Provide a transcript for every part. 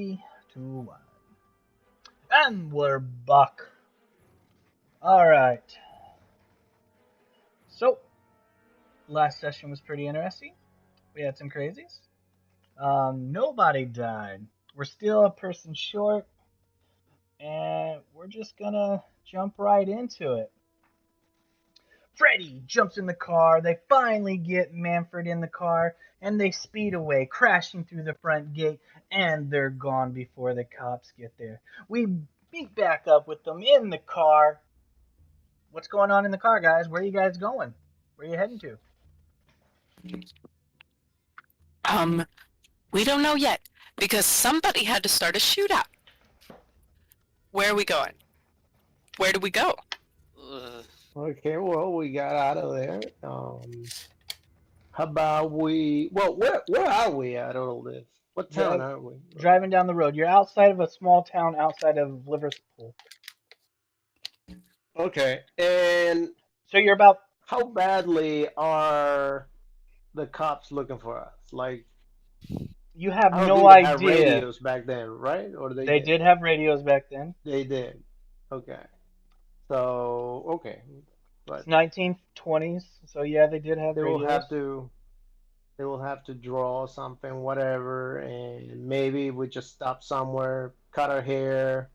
3, 2, 1. And we're back. Alright. So, last session was pretty interesting. We had some crazies. Nobody died. We're still a person short, and we're just gonna jump right into it. Freddy jumps in the car. They finally get Manfred in the car, and they speed away, crashing through the front gate, and they're gone before the cops get there. We meet back up with them in the car. What's going on in the car, guys? Where are you guys going? Where are you heading to? Um, we don't know yet, because somebody had to start a shootout. Where are we going? Where do we go? Okay, well, we got out of there. How about we? Well, where are we at all this? What town are we? Driving down the road. You're outside of a small town outside of Liverpool. Okay, and So you're about. how badly are the cops looking for us? Like, You have I don't no think they had idea. radios back then, right? Or They did have radios back then. They did. Okay. So okay, It's but 1920s, so yeah, they did have they will radios. have to draw something, whatever, and maybe we just stop somewhere, cut our hair,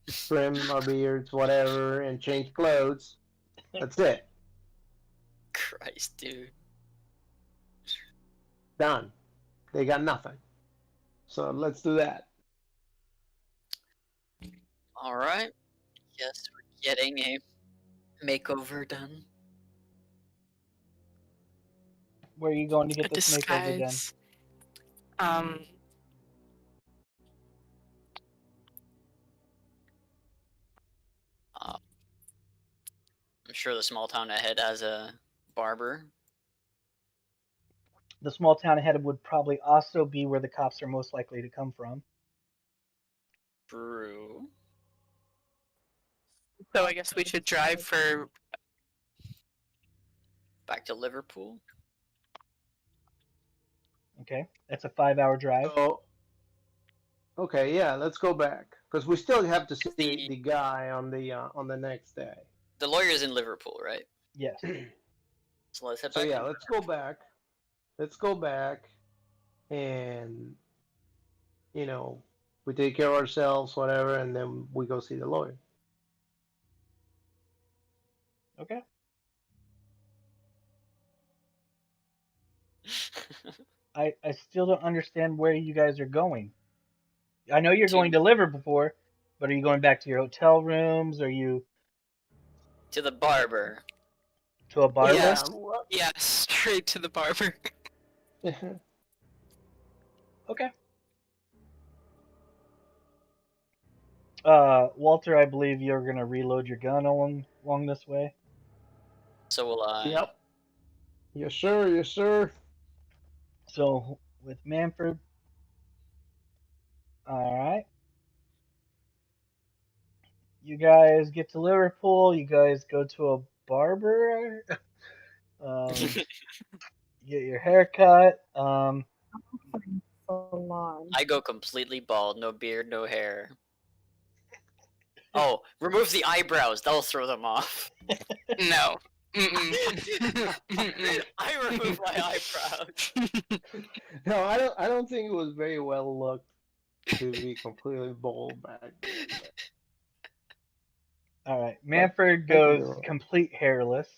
trim our beards, whatever, and change clothes. That's it. Christ, dude. Done. They got nothing. So let's do that. Alright. Yes, we're getting a makeover done. Where are you going to get A this makeover done? disguise. I'm sure the small town ahead has a barber. The small town ahead would probably also be where the cops are most likely to come from. Brew. So I guess we should drive for. Back to Liverpool. Okay, that's a 5-hour drive. So okay, yeah, let's go back because we still have to see the guy on the next day. The lawyer's in Liverpool, right? Yes. So let's head So back. yeah, let's go back. Let's go back, and we take care of ourselves, whatever, and then we go see the lawyer. Okay. I still don't understand where you guys are going. I know you're going to Liverpool, but are you going back to your hotel rooms? Are you to the barber? to a barber? Yeah, straight to the barber. Okay. Walter, I believe you're gonna reload your gun along this way. So will I. Yep. Yes, sir. Yes, sir. So with Manfred, all right. You guys get to Liverpool. You guys go to a barber. Get your hair cut. I go completely bald, no beard, no hair. Oh, remove the eyebrows. That'll throw them off. No. I remove my eyebrows. No, I don't think it was very well looked to be completely bald back then. All right. Manfred goes complete hairless.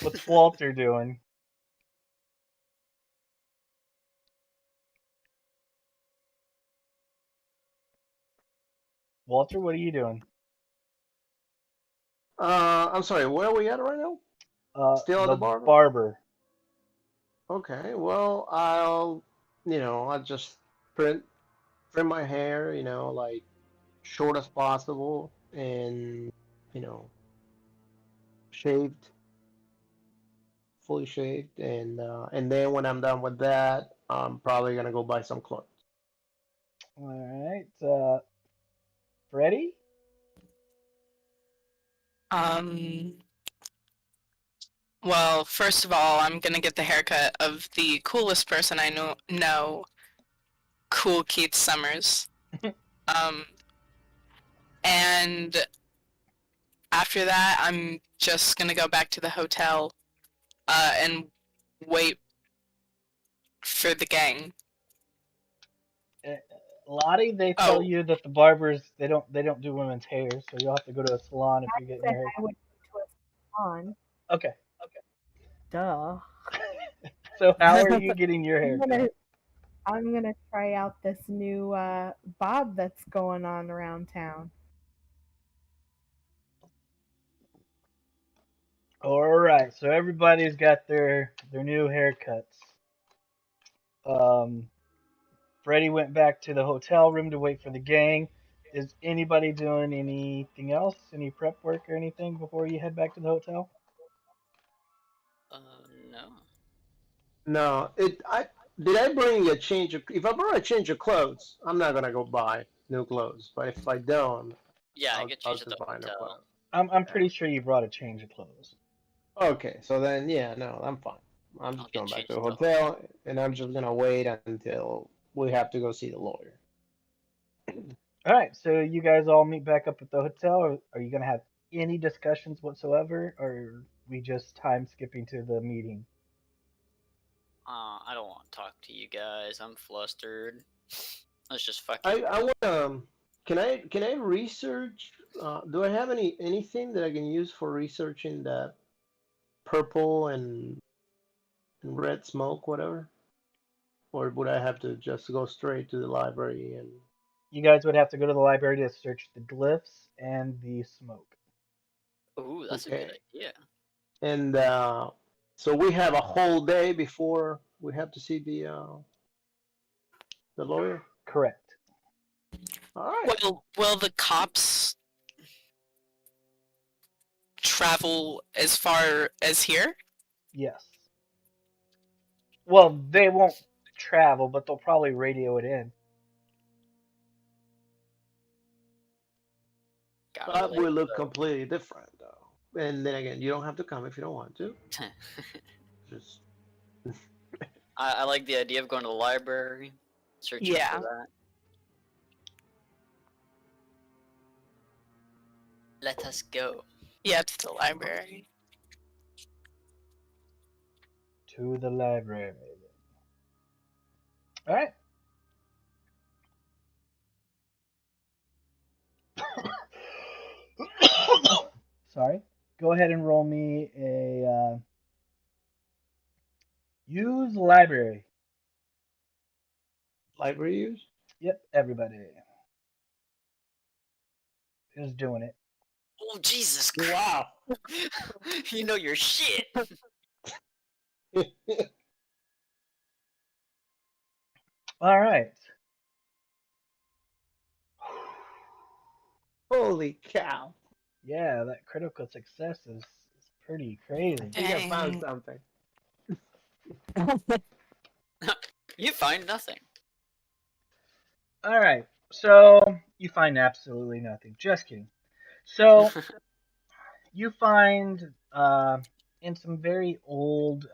What's Walter doing? Walter, what are you doing? I'm sorry. Where are we at right now? Still at the barber. Barber. Okay. Well, I'll just trim my hair. Like short as possible, and shaved, fully shaved, and then when I'm done with that, I'm probably gonna go buy some clothes. All right. Freddy? Well, first of all, I'm gonna get the haircut of the coolest person I know. cool Keith Summers. And after that, I'm just gonna go back to the hotel and wait for the gang. Lottie, they tell you that the barbers they don't do women's hair, so you'll have to go to a salon if you're getting Said your hair. I would go to a salon. Okay. Duh. So how are you getting your hair I'm cut? gonna I'm gonna try out this new bob that's going on around town. All right. So everybody's got their new haircuts. Um, Freddie went back to the hotel room to wait for the gang. Is anybody doing anything else? Any prep work or anything before you head back to the hotel? No. No, did I bring a change of? If I brought a change of clothes, I'm not gonna go buy new clothes. But if I don't, Yeah, I I'll get I'll changed at just the buy new hotel. clothes. I'm pretty sure you brought a change of clothes. Okay, so then yeah, no, I'm fine. I'm I'll just get going back changed to the at the hotel, and I'm just gonna wait until we have to go see the lawyer. All right. So you guys all meet back up at the hotel, or are you gonna have any discussions whatsoever, or are we just time skipping to the meeting? I don't want to talk to you guys. I'm flustered. Let's just I want can I research? Do I have anything that I can use for researching that purple and red smoke, whatever? Or would I have to just go straight to the library and You guys would have to go to the library to search the glyphs and the smoke. Ooh, that's a good okay? idea. And so we have a whole day before we have to see the lawyer. Correct. All right. Will the cops travel as far as here? Yes. Well, they won't travel, but they'll probably radio it in. Gotta That relate will look completely different, though. And then again, you don't have to come if you don't want to. to- Just I like the idea of going to the library, searching Yeah. for that. Let us go. Yeah, to the library. To the library. All right. Sorry. Go ahead and roll me a use library. library use. Yep, everybody. Who's doing it? Oh Jesus Christ! Wow. You know your shit. All right. Holy cow! Yeah, that critical success is pretty crazy. I think I found Dang. something. You find nothing. All right. So you find absolutely nothing. Just kidding. So you find in some very old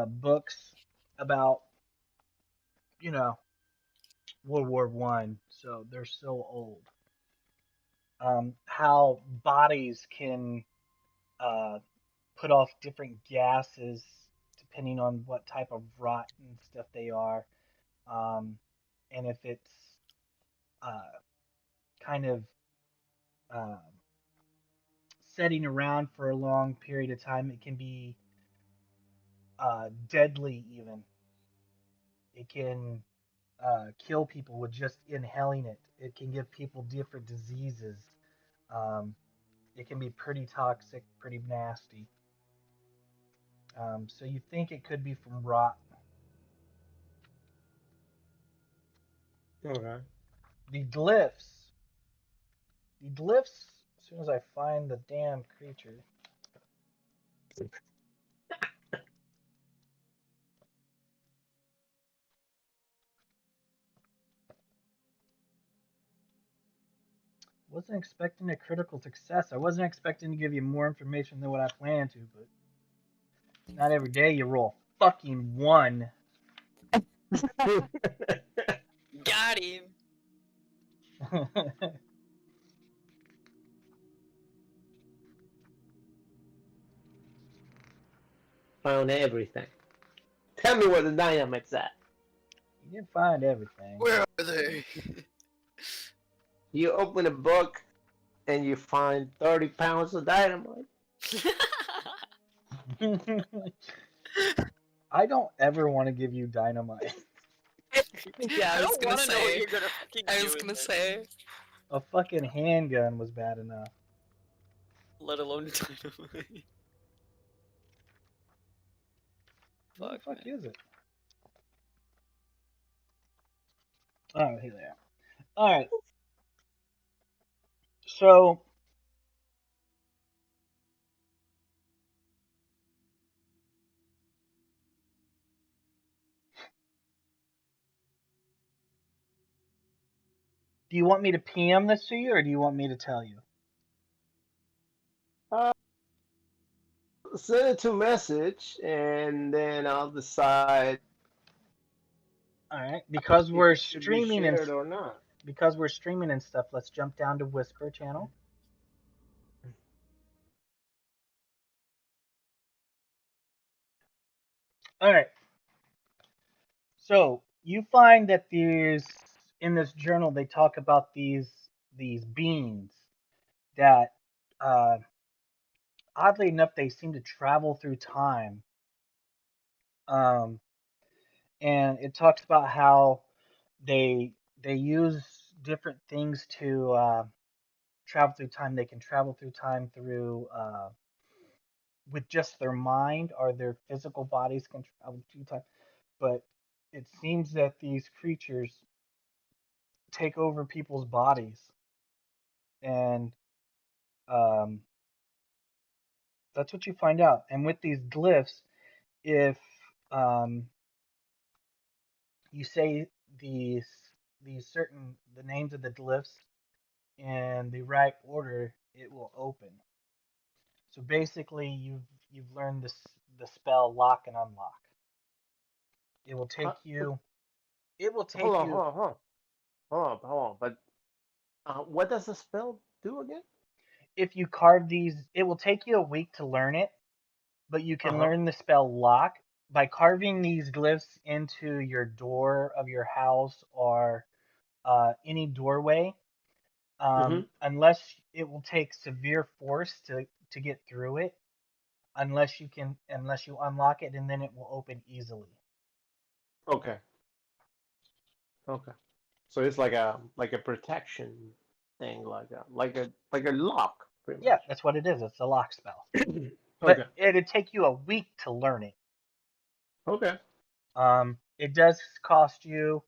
books about you know World War One, so they're so old. How bodies can uh, put off different gases depending on what type of rot and stuff they are, and if it's uh, kind of uh, setting around for a long period of time, it can be deadly. Even it can kill people with just inhaling it. It can give people different diseases. Um, it can be pretty toxic, pretty nasty. So you think it could be from rot. Okay. The glyphs. The glyphs. As soon as I find the damn creature. Wasn't expecting a critical success. I wasn't expecting to give you more information than what I planned to, but it's not every day you roll fucking one. Got him. Found everything. Tell me where the dynamite's at. You didn't find everything. Where are they? You open a book and you find 30 pounds of dynamite. I don't ever want to give you dynamite. Yeah, I I was don't gonna want to know what say. you're gonna fucking do. I was gonna say. A fucking handgun was bad enough. Let alone dynamite. Where the Fuck, fuck man. is it? Oh, here they are. Alright. So, do you want me to PM this to you, or do you want me to tell you? Send it to message and then I'll decide Alright, because if we're it should be streaming and shared or not. stuff, let's jump down to Whisper channel. Alright. So, you find that in this journal, they talk about these beings that, uh, oddly enough, they seem to travel through time. Um, and it talks about how they use different things to travel through time. They can travel through time through with just their mind, or their physical bodies can travel through time. But it seems that these creatures take over people's bodies, and um, that's what you find out. And with these glyphs, if um, you say these the names of the glyphs in the right order, it will open. So basically, you've learned the spell lock and unlock. It will Uh, take you. It will hold take on, you hold on, hold on. Hold on. But what does the spell do again? if you carve these. It will take you a week to learn it, but you can Uh-huh. learn the spell lock by carving these glyphs into your door of your house, or any doorway. Mm-hmm. Unless it will take severe force to get through it, unless you unlock it, and then it will open easily. Okay. Okay. So it's like a protection thing, like a lock, pretty Yeah, that's what it is. It's a lock spell. much. But Okay. it'd take you a week to learn it. Okay. It does cost you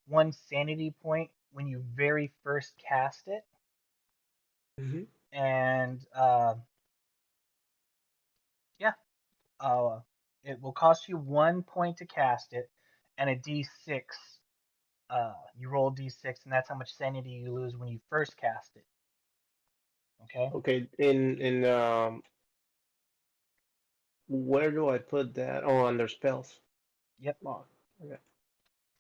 one sanity point when you very first cast it, Mm-hmm. and yeah, uh, it will cost you 1 point to cast it, and a d6. You roll d6, and that's how much sanity you lose when you first cast it. Okay. Okay. In where do I put that? Oh, under spells. Yep. Lock. Okay.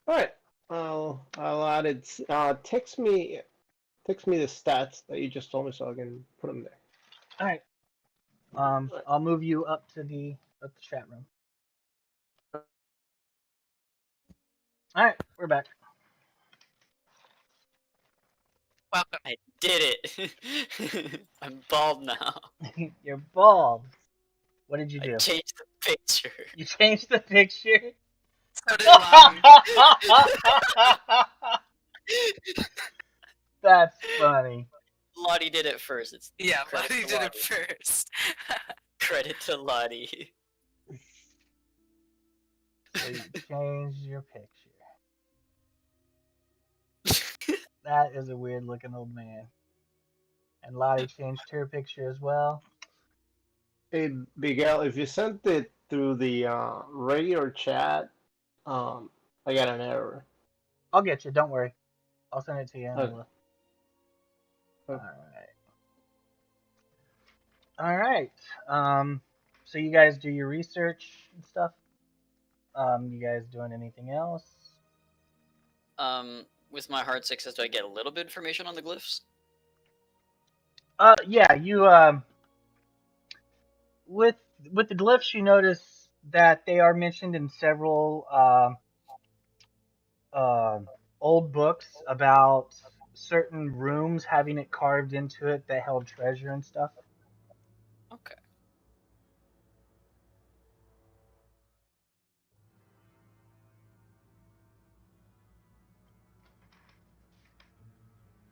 All right. I'll add it. Text me the stats that you just told me so I can put them there. All right. All I'll move you up the chat room. All right, we're back. Welcome. I did it. I'm bald now. You're bald. What did you I do? changed the picture. You changed the picture? So did Lottie. That's funny. Lottie did it first. It's Yeah, credit Lottie to did it Lottie. first. Credit to Lottie. So you changed your picture. That is a weird looking old man. And Lottie changed her picture as well. Hey, Miguel, if you sent it through the radio chat, I got an error. I'll get you. Don't worry. I'll send it to you in a Okay. little. Okay. All right. So you guys do your research and stuff. You guys doing anything else? With my hard success, do I get a little bit of information on the glyphs? Yeah, you with the glyphs, you notice that they are mentioned in several uh, old books about certain rooms having it carved into it that held treasure and stuff. Okay.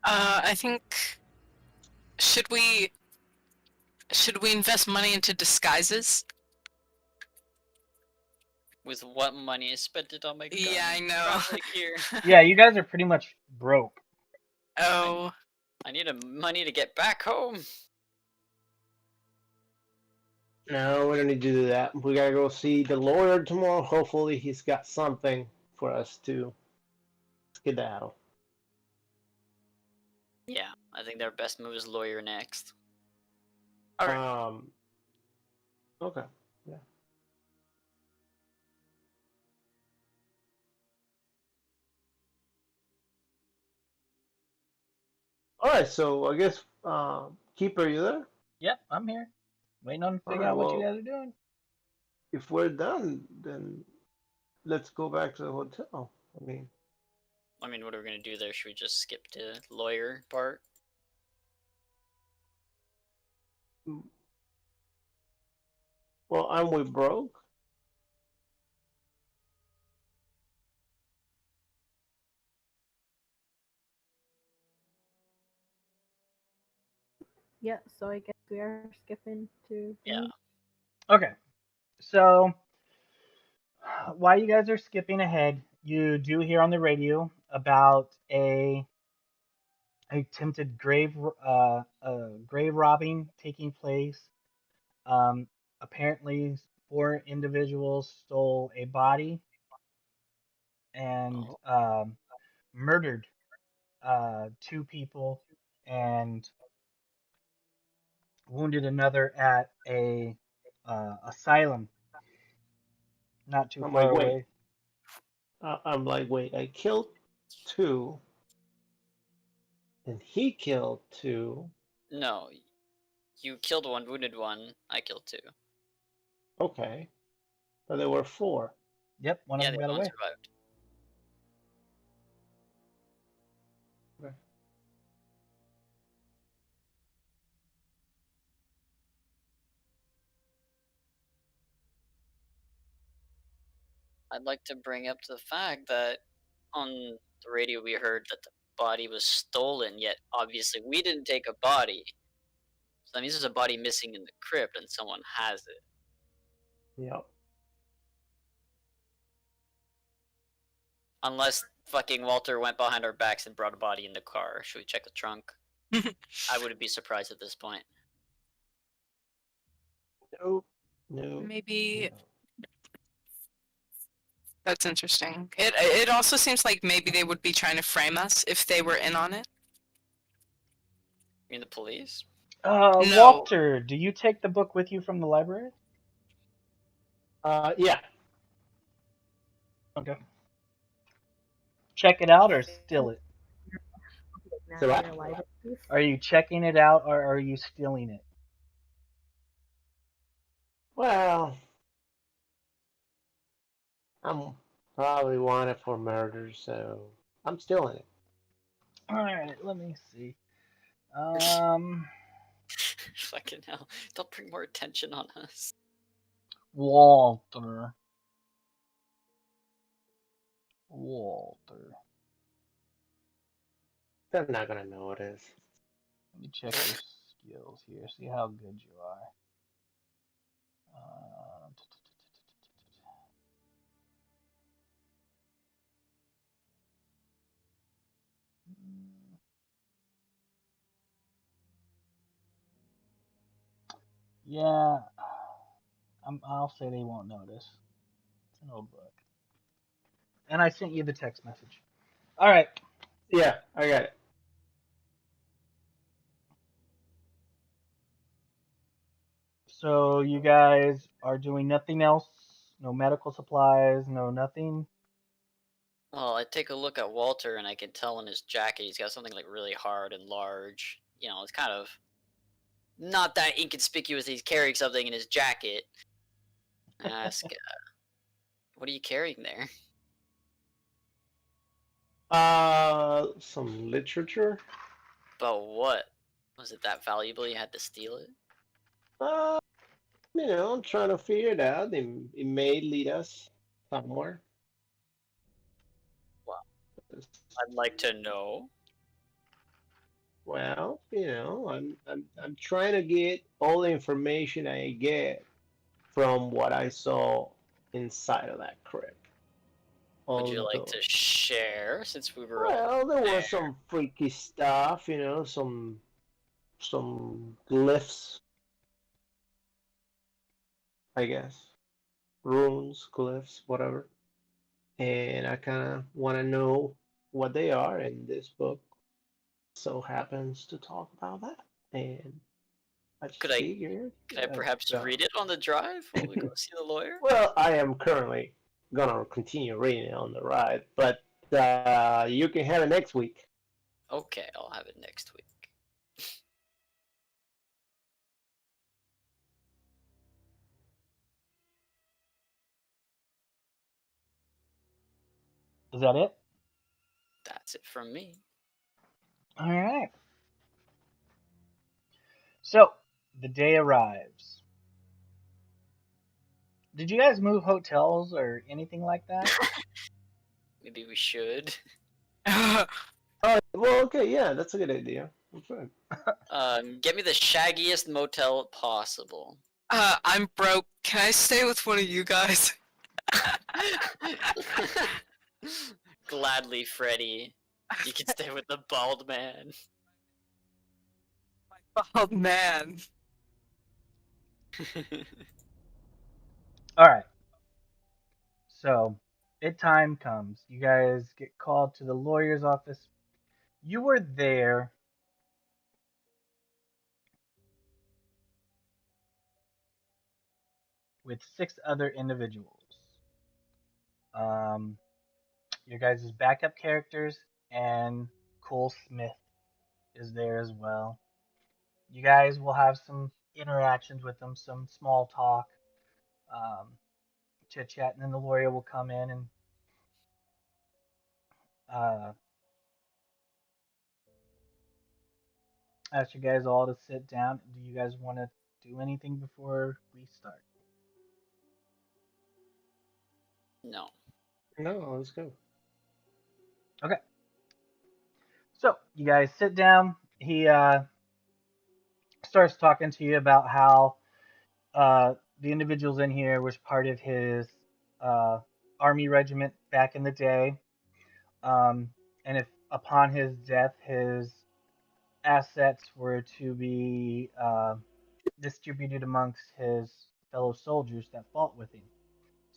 I think should we invest money into disguises? With what money I spent it on my gun? Yeah, I know. Traveling here. Yeah, you guys are pretty much broke. Oh, I need money to get back home. No, we don't need to do that. We gotta go see the lawyer tomorrow. Hopefully, he's got something for us to skedaddle. Yeah, I think their best move is lawyer next. all right. Okay. Yeah. All right. So I guess, Keeper, are you there? Yep, I'm here, waiting on to All figure right. out what you Well, guys are doing. if we're done, then let's go back to the hotel. I mean, I mean, what are we gonna do there? Should we just skip to lawyer part? well, aren't we broke? Yeah, so I guess we are skipping to. Yeah. Okay, so while you guys are skipping ahead, you do hear on the radio about a attempted grave robbing taking place. Um, Apparently, four individuals stole a body and Oh. murdered two people and wounded another at a asylum not too I'm far like, wait. away. I'm like, wait. I killed two, and he killed two. No, you killed one, wounded one. I killed two. Okay, but there were four. Yep, one of Yeah, them the got other one away. survived. Okay. I'd like to bring up the fact that on the radio we heard that the body was stolen, yet obviously we didn't take a body. So that means there's a body missing in the crypt and someone has it. Yep. Unless fucking Walter went behind our backs and brought a body in the car. Should we check the trunk? I wouldn't be surprised at this point. Nope. No. Maybe No. that's interesting. It also seems like maybe they would be trying to frame us if they were in on it. You mean the police? No. Walter, do you take the book with you from the library? Yeah. Okay. Check it out or steal it? Now So your I- library. Are you checking it out or are you stealing it? Well, I'm probably wanted for murder, so I'm stealing it. All right, let me see. Fucking hell. Don't bring more attention on us. Walter. They're not gonna know it is. Let me check your skills here, see how good you are. Uh, yeah, I'll say they won't notice. It's an old book. And I sent you the text message. All right. Yeah, I got it. So you guys are doing nothing else? No medical supplies, no nothing? Well, I take a look at Walter and I can tell in his jacket he's got something like really hard and large. You know, it's kind of not that inconspicuous that he's carrying something in his jacket. I ask, what are you carrying there? Some literature. About what? Was it that valuable you had to steal it? Uh, I'm trying to figure it out. It may lead us somewhere. Well, I'd like to know. Well, I'm trying to get all the information I get from what I saw inside of that crypt. Would you like Although, to share since we were all well, there there? was some freaky stuff, some glyphs, I guess, runes, glyphs, whatever. And I kind of want to know what they are, and this book so happens to talk about that. And I just Could I figured, could I yeah, perhaps read it on the drive while we go see the lawyer? well, I am currently gonna continue reading it on the ride, but you can have it next week. Okay, I'll have it next week. Is that it? That's it from me. All right. So the day arrives. Did you guys move hotels or anything like that? Maybe we should. Oh, well, okay, yeah, that's a good idea. Okay. Get me the shaggiest motel possible. I'm broke. Can I stay with one of you guys? Gladly, Freddy. You can stay with the bald man. Oh man. All right. So, time comes. You guys get called to the lawyer's office. You were there with 6 other individuals. Um, your guys' backup characters, and Cole Smith is there as well. You guys will have some interactions with them, some small talk, um, chit chat, and then the lawyer will come in and uh, ask you guys all to sit down. Do you guys want to do anything before we start? No. No, let's go. Okay. So you guys sit down. He starts talking to you about how the individuals in here was part of his uh, army regiment back in the day, and if upon his death his assets were to be distributed amongst his fellow soldiers that fought with him,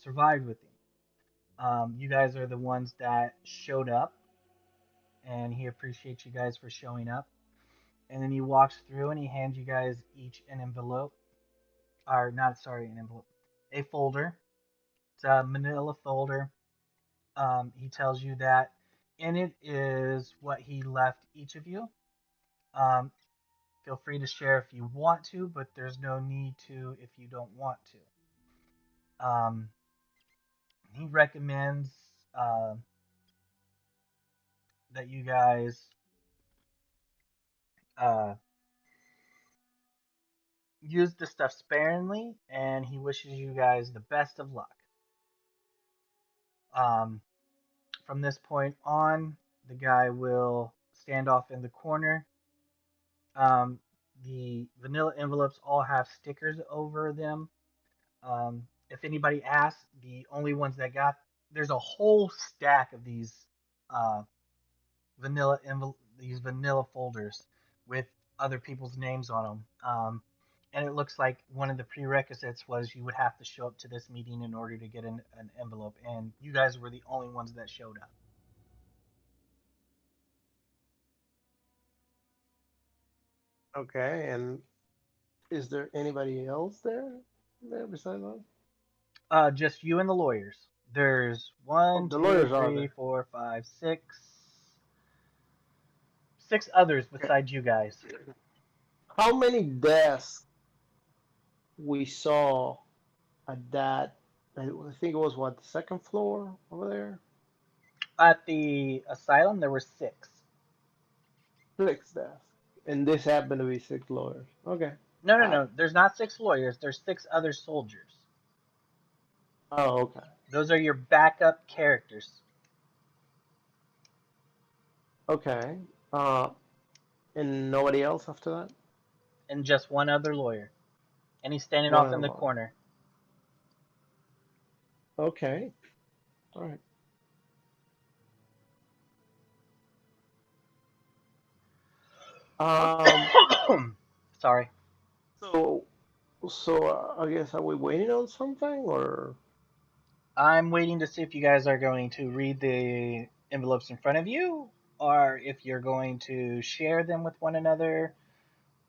survived with him. You guys are the ones that showed up, and he appreciates you guys for showing up. And then he walks through and he hands you guys each an envelope, or not, sorry, an envelope, a folder. It's a manila folder. He tells you that in it is what he left each of you. Um, feel free to share if you want to, but there's no need to if you don't want to. He recommends uh, that you guys uh, use the stuff sparingly, and he wishes you guys the best of luck. Um, from this point on, the guy will stand off in the corner. The vanilla envelopes all have stickers over them. If anybody asks, the only ones that got there's a whole stack of uh, these vanilla folders with other people's names on them. And it looks like one of the prerequisites was you would have to show up to this meeting in order to get an envelope, and you guys were the only ones that showed up. Okay, and is there anybody else there besides us? Just you and the lawyers. There's Oh, one, the two, lawyers are three, there. 4, 5, 6. 6 others Okay. besides you guys. How many desks we saw at that? I think it was what, the second floor over there? At the asylum, there were 6. 6 desks. And this happened to be 6 lawyers. Okay. No, no, I, no. There's not 6 lawyers. There's 6 other soldiers. oh, okay. Those are your backup characters. Okay. Uh, and nobody else after that? And just one other lawyer. And he's standing One off other in the lawyer. corner. Okay. All right. Sorry. So, I guess are we waiting on something or? I'm waiting to see if you guys are going to read the envelopes in front of you, or if you're going to share them with one another.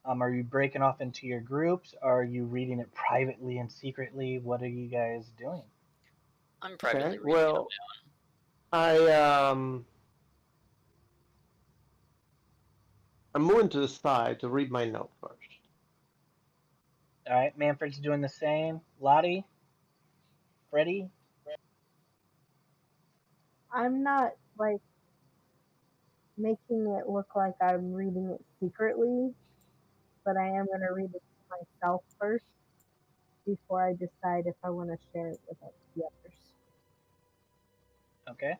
Are you breaking off into your groups? Are you reading it privately and secretly? What are you guys doing? I'm Okay. privately reading it on Well, my own. I'm moving to the side to read my note first. All right, Manfred's doing the same. Lottie, Freddie. I'm not like making it look like I'm reading it secretly, but I am going to read it to myself first before I decide if I want to share it with the others. Okay.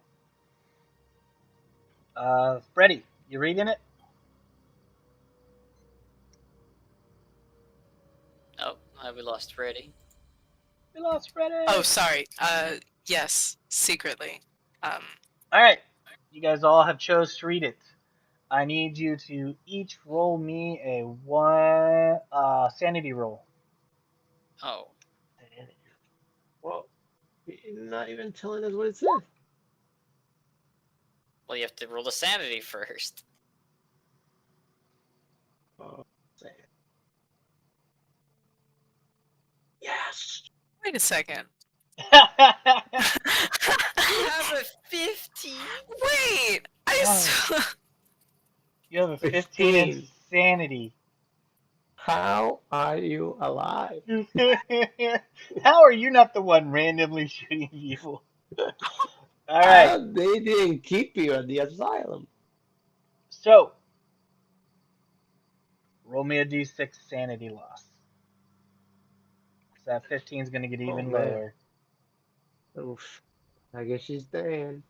Freddie, you reading it? Oh, we lost Freddy. We lost Freddie. Oh, sorry. Yes, secretly. All right, you guys all have chose to read it. I need you to each roll me a one sanity roll. Oh, Well, you're not even telling us what it says. well, you have to roll the sanity first. Oh, say it. Yes. Wait a second. You have a 15. Wait! You have a 15 in 15. sanity. How are you alive? How are you not the one randomly shooting people? All right. They didn't keep you at the asylum. So, roll me a d6 sanity loss. So that 15 is going to get Oh even man. lower. Oof. I guess she's staying.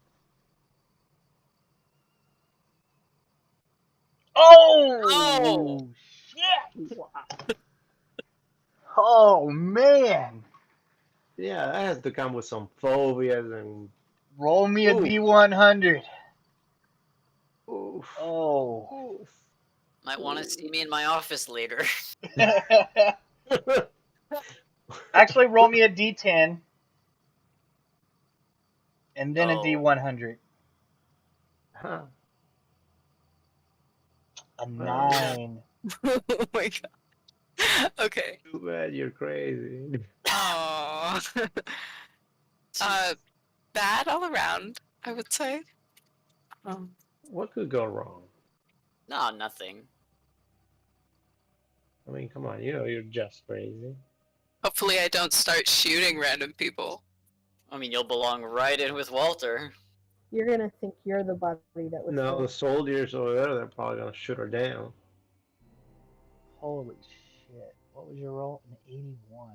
Oh, Oh! shit! Wow. Oh, man. Yeah, that has to come with some phobias and Roll me a oof, d100. oof, Oh. oof. Might want to see me in my office later. Actually, roll me a d10 and then a Oh. d100. Huh. A Well, 9. Oh my god. Okay. too bad you're crazy. Oh. Bad all around, I would say. What could go wrong? No, nothing. I mean, come on, you know you're just crazy. Hopefully I don't start shooting random people. I mean, you'll belong right in with Walter. You're going to think you're the body that was No, the stolen. soldiers over there, they're probably gonna shoot her down. Holy shit. What was your roll? An 81.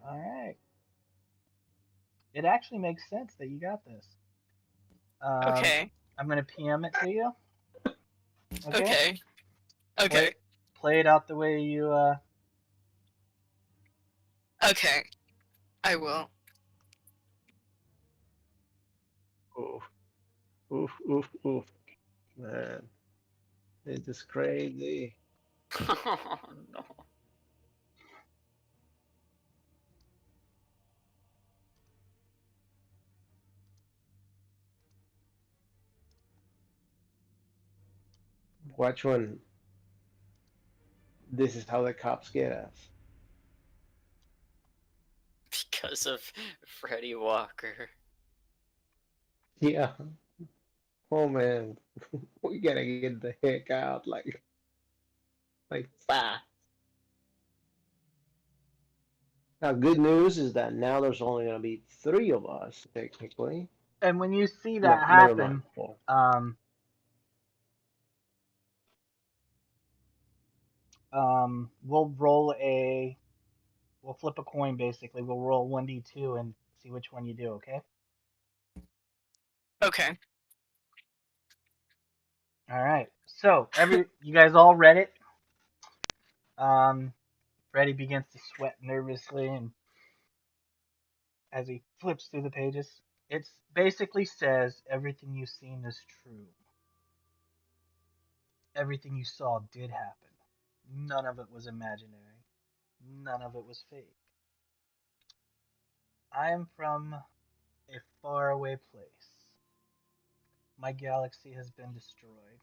All right. It actually makes sense that you got this. Okay. I'm going to PM it to you. Okay? Okay. Okay. Play it out the way you Okay. I will. Oof, oof, oof, oof. Man, it's just crazy. Oh, no. Watch when this is how the cops get us. Because of Freddie Walker. Yeah. Oh man, we gotta get the heck out, like fast. Now, good news is that now there's only gonna be three of us technically. And when you see No, that never mind. happen, Four. we'll we'll flip a coin basically. We'll roll 1d2 and see which one you do, okay? Okay. All right. So, you guys all read it? Freddy begins to sweat nervously and as he flips through the pages. It basically says everything you've seen is true. Everything you saw did happen. None of it was imaginary. None of it was fake. I am from a faraway place. My galaxy has been destroyed,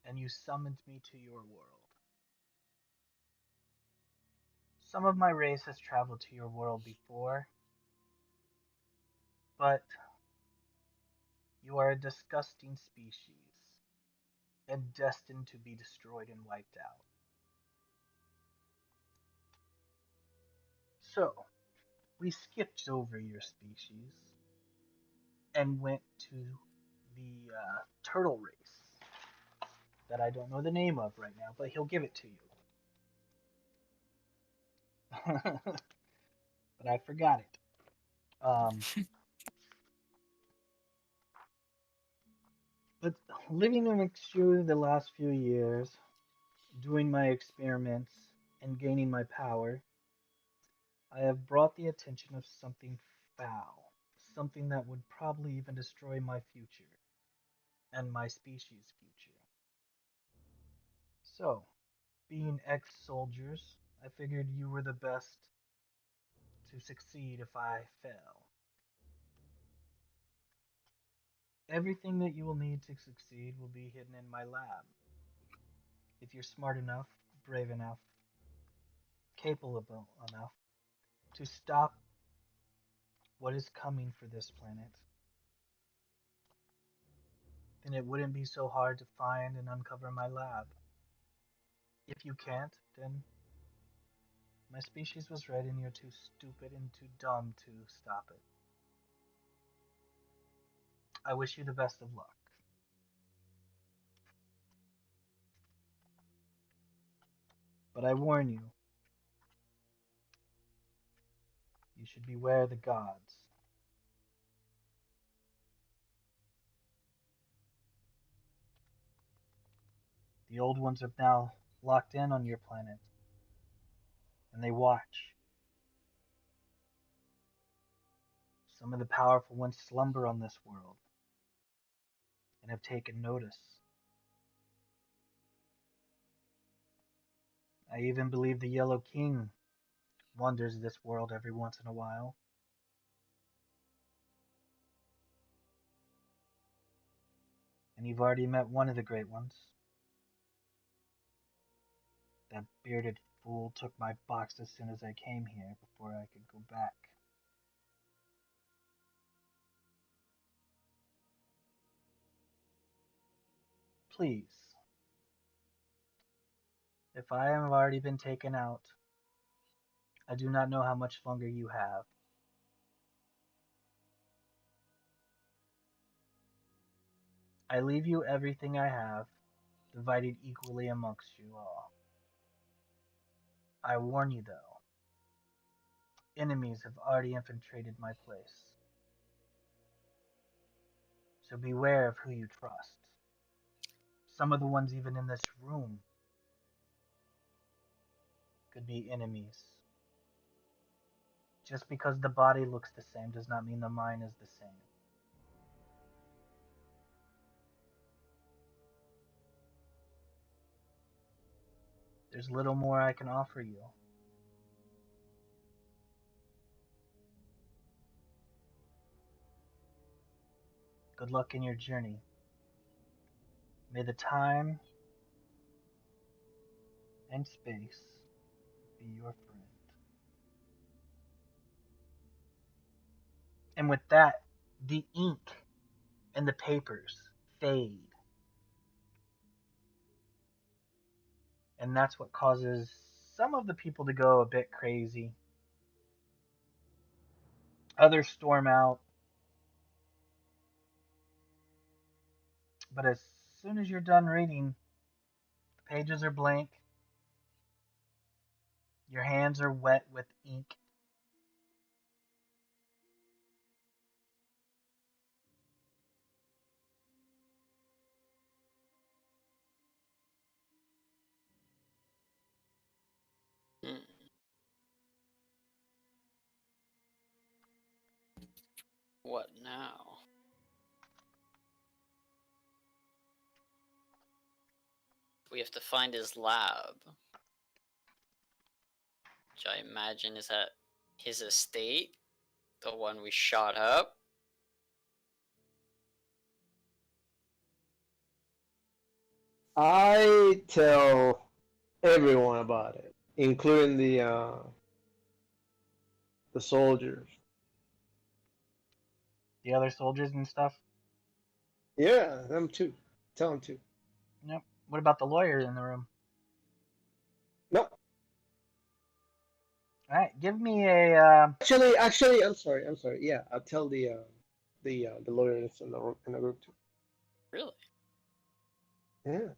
and you summoned me to your world. Some of my race has traveled to your world before, but you are a disgusting species and destined to be destroyed and wiped out. So, we skipped over your species and went to the turtle race that I don't know the name of right now, but he'll give it to you. But I forgot it. But living amongst you the last few years, doing my experiments and gaining my power, I have brought the attention of something foul, something that would probably even destroy my future and my species' future. So, being ex-soldiers, I figured you were the best to succeed if I fail. Everything that you will need to succeed will be hidden in my lab. If you're smart enough, brave enough, capable enough to stop what is coming for this planet, then it wouldn't be so hard to find and uncover my lab. If you can't, then my species was right and you're too stupid and too dumb to stop it. I wish you the best of luck. But I warn you, you should beware the gods. The old ones are now locked in on your planet, and they watch. Some of the powerful ones slumber on this world and have taken notice. I even believe the Yellow King wanders this world every once in a while. And you've already met one of the great ones. That bearded fool took my box as soon as I came here before I could go back. Please, if I have already been taken out, I do not know how much longer you have. I leave you everything I have, divided equally amongst you all. I warn you though, enemies have already infiltrated my place. So beware of who you trust. Some of the ones even in this room could be enemies. Just because the body looks the same does not mean the mind is the same. There's little more I can offer you. Good luck in your journey. May the time and space be your friend. And with that, the ink and the papers fade. And that's what causes some of the people to go a bit crazy. Others storm out. But as soon as you're done reading, the pages are blank. Your hands are wet with ink. Hmm. What now? We have to find his lab, which I imagine is at his estate, the one we shot up. I tell everyone about it, including the soldiers. The other soldiers and stuff. Yeah, them too. Tell them too. Yep. What about the lawyer in the room? Nope. All right, give me a. Actually, I'm sorry. Yeah, I'll tell the lawyers in the group too. Really? Yeah.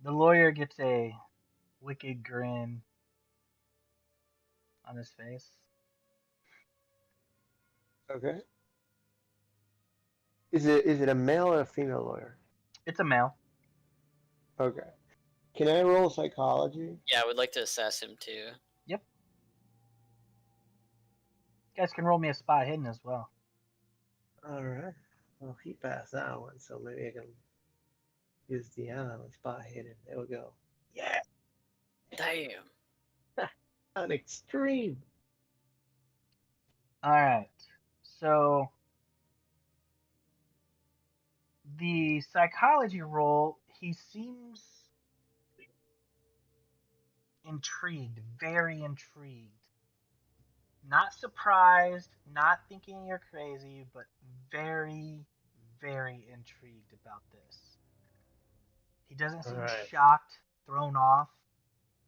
The lawyer gets a wicked grin on his face. Okay. Is it a male or a female lawyer? It's a male. Okay. Can I roll psychology? Yeah, I would like to assess him too. Yep. You guys can roll me a spot hidden as well. All right. Well, he passed that one, so maybe I can use the other one spot hidden. There we go. Yeah. Damn. An extreme. All right. So the psychology roll, he seems intrigued, very intrigued. Not surprised, not thinking you're crazy, but very, very intrigued about this. He doesn't All seem right. shocked, thrown off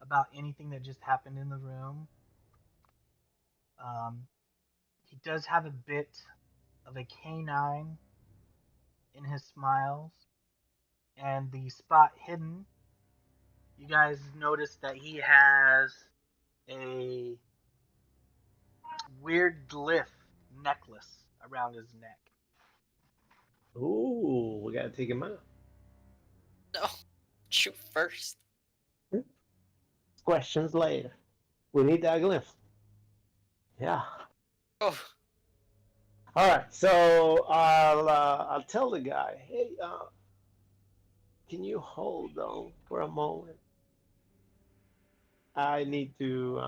about anything that just happened in the room. Um, he does have a bit of a canine in his smiles. And the spot hidden, you guys notice that he has a weird glyph necklace around his neck. Ooh, we gotta take him out. No. Shoot first. Questions later. We need that glyph. Yeah. Oh. All right. So I'll tell the guy, hey, can you hold on for a moment? I need to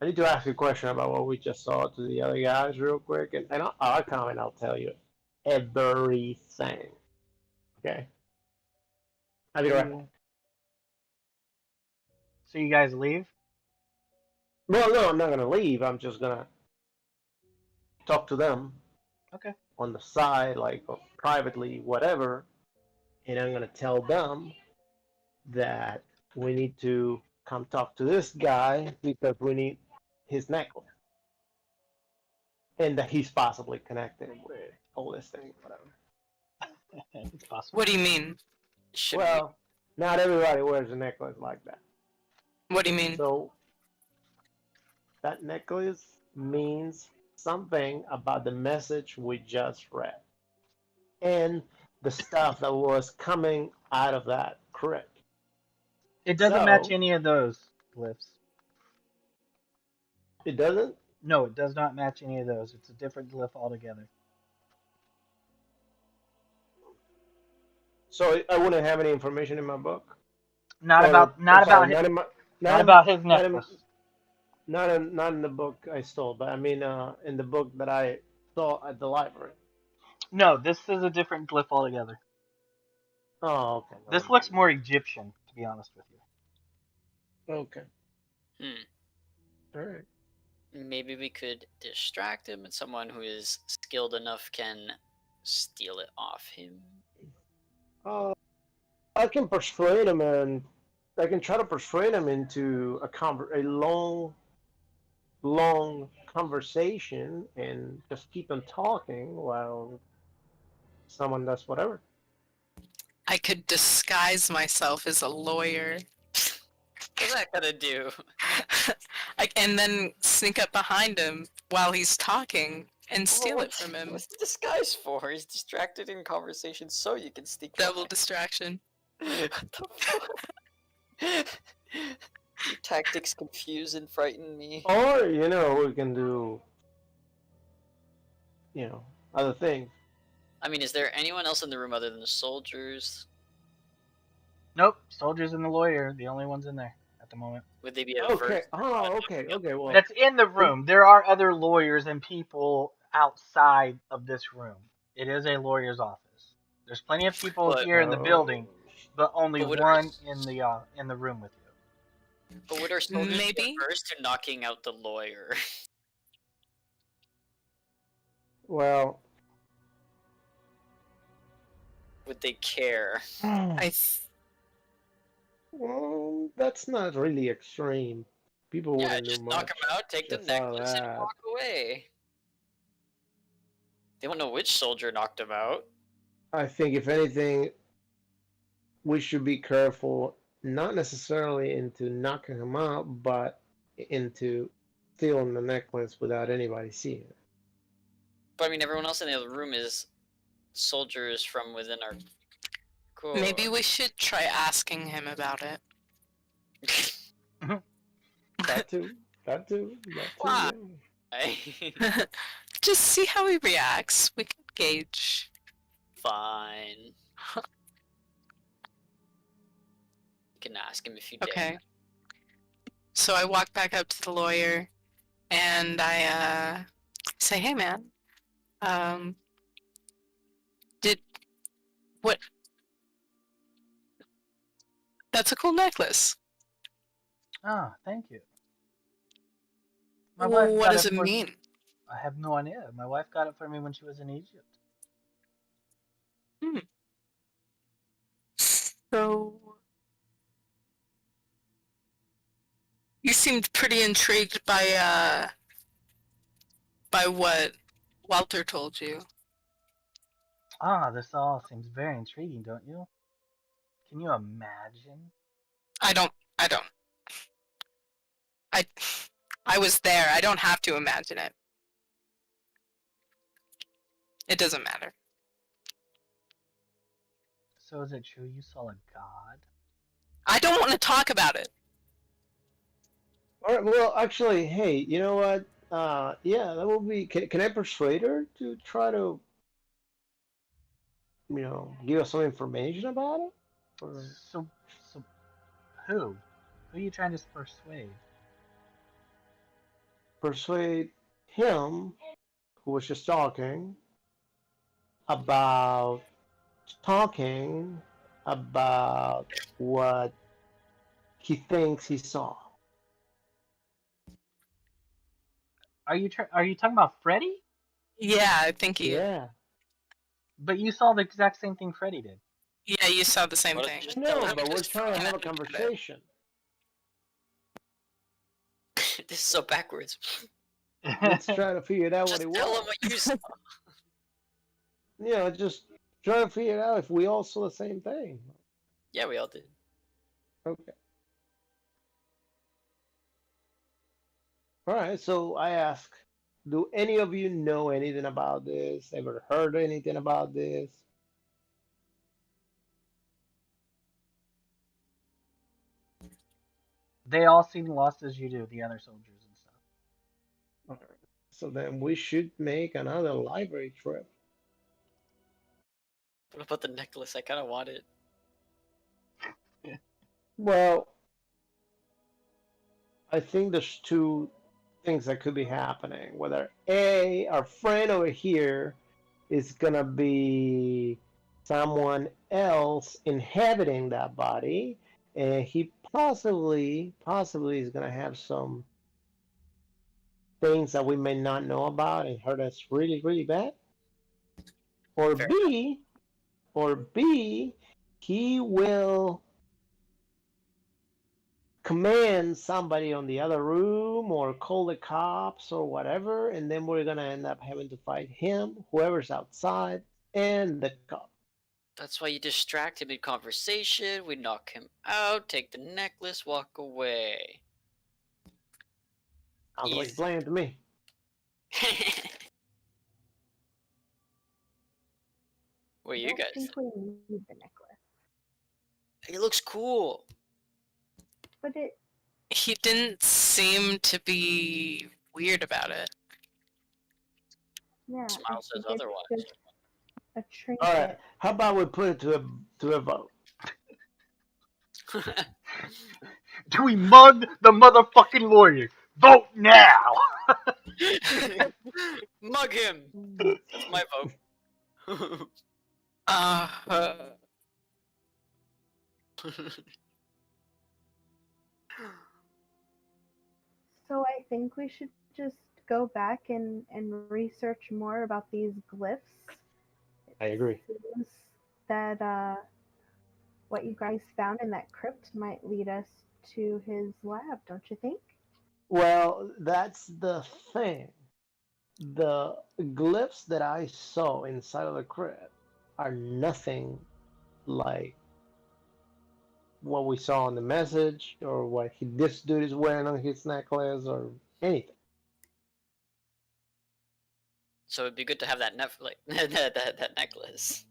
ask you a question about what we just saw to the other guys real quick, and I'll come and I'll tell you everything. Okay. I'll be right back. So you guys leave? Well, no, I'm not gonna leave. I'm just gonna talk to them. Okay. On the side, like or privately, whatever, and I'm gonna tell them that we need to come talk to this guy because we need his necklace, and that he's possibly connected with all this thing, whatever. It's possible. What do you mean? Should Well, not everybody wears a necklace like that. What do you mean? So that necklace means something about the message we just read and the stuff that was coming out of that crypt. It doesn't match any of those glyphs. It doesn't? No, it does not match any of those. It's a different glyph altogether. So I wouldn't have any information in my book? Not Or, about I'm sorry, his, not in my, not in- about his not in- necklace. not in the book I stole, but I mean in the book that I saw at the library. No, this is a different glyph altogether. Oh, okay. This looks more Egyptian, to be honest with you. Okay. Hmm. All right. Maybe we could distract him, and someone who is skilled enough can steal it off him. I can persuade him, and I can try to persuade him into a long conversation, and just keep him talking while someone does whatever. I could disguise myself as a lawyer. What's that gonna do? And then sneak up behind him while he's talking and steal it What's, from him. what's the disguise for? He's distracted in conversation so you can sneak Double behind. distraction. What the fuck? Your tactics confuse and frighten me. Or we can do other things. I mean, is there anyone else in the room other than the soldiers? Nope, soldiers and the lawyer, the only ones in there at the moment. Would they be averse? Okay. Oh, okay. Well, That's in the room. There are other lawyers and people outside of this room. It is a lawyer's office. There's plenty of people But- here in the building, but only But would our- one in the room with you. But would our soldiers Maybe? be averse to knocking out the lawyer? Well, Would they care? well, that's not really extreme. People Yeah, wouldn't just do knock much. him out, take the with all necklace, and that. walk away. They won't know which soldier knocked him out. I think, if anything, we should be careful, not necessarily into knocking him out, but into stealing the necklace without anybody seeing it. But I mean, everyone else in the other room is soldiers from within our corps. Maybe we should try asking him about it. That too. Why? Yeah. Just see how he reacts. We can gauge. Fine. You can ask him if you dare. Okay. So I walk back up to the lawyer and I say, "Hey man, that's a cool necklace. Ah, thank you. What got does it for- mean?" I have no idea. My wife got it for me when she was in Egypt. So you seemed pretty intrigued by what Walter told you. Ah, this all seems very intriguing, don't you? Can you imagine? I don't. I was there. I don't have to imagine it. It doesn't matter. So is it true you saw a god? I don't want to talk about it. All right. Well, actually, hey, you know what? Yeah, that will be. Can I persuade her to try to, give us some information about it? Or... So who? Who are you trying to persuade? Persuade him, who was just talking about what he thinks he saw. Are you talking about Freddy? Yeah, I think he. Yeah. But you saw the exact same thing Freddy did. Yeah, you saw the same What if thing. just No, tell him but we're just trying to have a fucking about it. conversation. This is so backwards. Let's try to figure out Just what it tell him was. what you saw. Just try to figure out if we all saw the same thing. Yeah, we all did. Okay. All right, so I ask, do any of you know anything about this? Ever heard anything about this? They all seem lost as you do, the other soldiers and stuff. All right. So then we should make another library trip. What about the necklace? I kind of want it. Well, I think there's two things that could be happening. Whether A, our friend over here is gonna be someone else inhabiting that body, and he possibly is going to have some things that we may not know about and hurt us really, really bad. Or Fair B, he will command somebody on the other room or call the cops or whatever, and then we're gonna end up having to fight him, whoever's outside, and the cop. That's why you distract him in conversation, we knock him out, take the necklace, walk away. Sounds like a Easy. plan to me. What do I you don't guys think think? we need the necklace, It looks cool. but it He didn't seem to be weird about it. yeah, I Smile says think it's otherwise. just a All right, trinket. how about we put it to a vote? Do we mug the motherfucking lawyer? Vote now! Mug him. Mm. That's my vote. Uh, So I think we should just go back and research more about these glyphs. I agree. It seems that what you guys found in that crypt might lead us to his lab, don't you think? Well, that's the thing. The glyphs that I saw inside of the crypt are nothing like what we saw in the message or what this dude is wearing on his necklace or anything. So it'd be good to have that that necklace.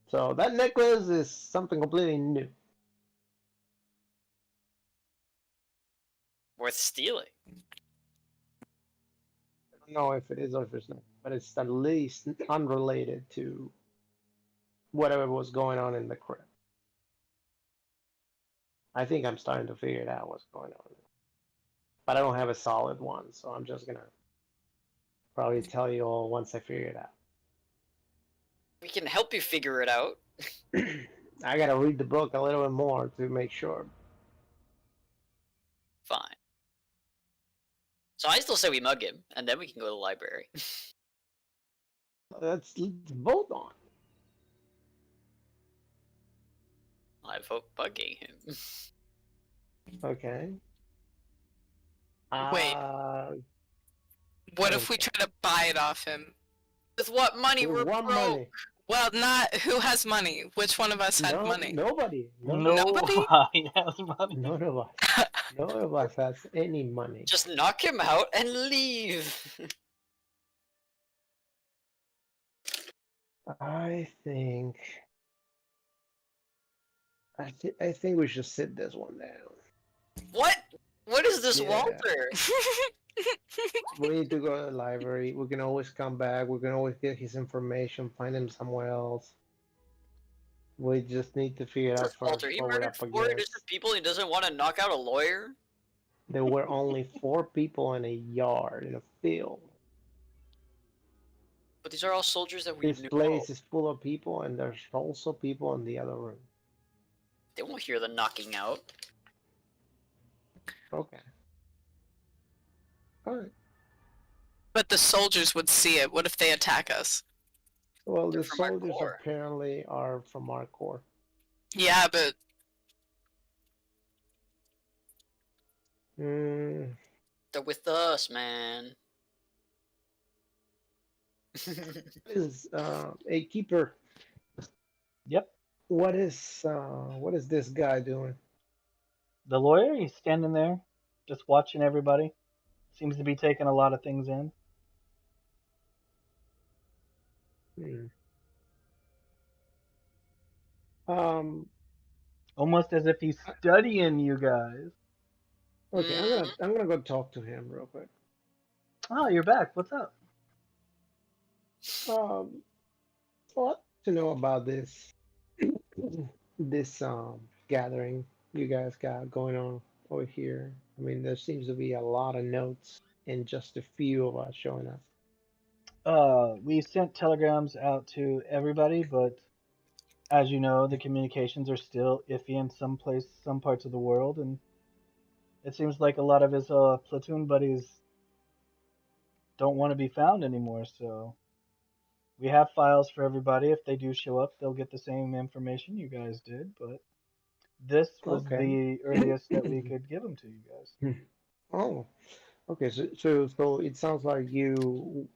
So that necklace is something completely new. Worth stealing. I don't know if it is or if it's not, but it's at least unrelated to whatever was going on in the crypt. I think I'm starting to figure it out what's going on. But I don't have a solid one, so I'm just gonna probably tell you all once I figure it out. We can help you figure it out. I gotta read the book a little bit more to make sure. Fine. So I still say we mug him, and then we can go to the library. Let's vote on. I vote bugging him. Okay. Wait. What if we okay. try to buy it off him? With what money? With We're what broke. money? Well, not who has money. Which one of us had No, money? nobody. Nobody? Nobody has money. None of us. None of us has any money. Just knock him out and leave. I think. I think we should sit this one down. What? What is this, Yeah. Walter? We need to go to the library. We can always come back. We can always get his information, find him somewhere else. We just need to figure out first Walter, he what we're murdered up 4 against. innocent people and he doesn't want to knock out a lawyer? There were only 4 people in a yard, in a field. But these are all soldiers that we This knew. place is full of people, and there's also people in the other room. They won't hear the knocking out. Okay. All right. But the soldiers would see it. What if they attack us? Well, They're the from our soldiers corps. apparently are from our corps. Yeah, but Mm, They're with us, man. is a keeper. Yep. What is this guy doing? The lawyer, he's standing there, just watching everybody. Seems to be taking a lot of things in. Hmm. Um. Almost as if he's studying you guys. Okay, I'm gonna go talk to him real quick. Oh, you're back. What's up? What to know about this this gathering you guys got going on over here? I mean, there seems to be a lot of notes and just a few of us showing up. We sent telegrams out to everybody, but as you know, the communications are still iffy in some parts of the world, and it seems like a lot of his platoon buddies don't want to be found anymore. So we have files for everybody. If they do show up, they'll get the same information you guys did. But this was Okay. the earliest that we could give them to you guys. Oh, okay. So it sounds like you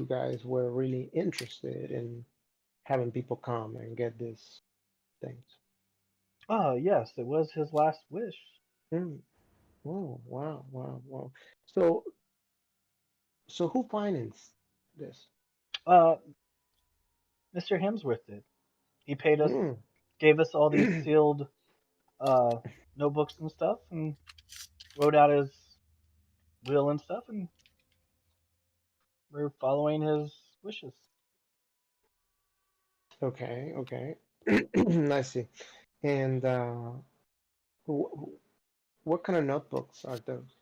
guys were really interested in having people come and get these things. Oh yes, it was his last wish. Hmm. Oh, wow, wow, wow. So so who financed this? Uh, Mr. Hemsworth did. He paid us, Hmm. gave us all these sealed uh, notebooks and stuff, and wrote out his will and stuff, and we're following his wishes. Okay, okay. I see. And wh what kind of notebooks are those?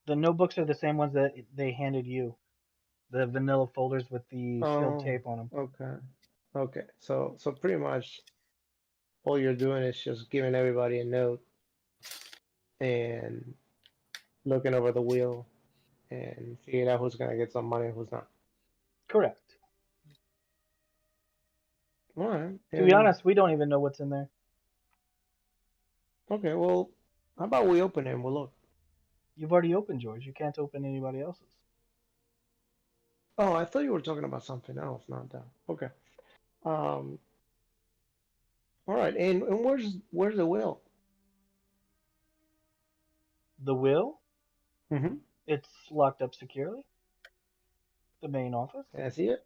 The notebooks are the same ones that they handed you, the vanilla folders with the sealed Oh, tape on them. okay. Okay. So pretty much all you're doing is just giving everybody a note and looking over the wheel and figuring out who's gonna get some money and who's not. Correct. All right. To be And honest, we don't even know what's in there. okay, well, how about we open it and we'll look? You've already opened yours. You can't open anybody else's. Oh, I thought you were talking about something else, not that. Okay. Um, all right. And where's the wheel? The will, Mm-hmm. it's locked up securely. The main office. Can I see it?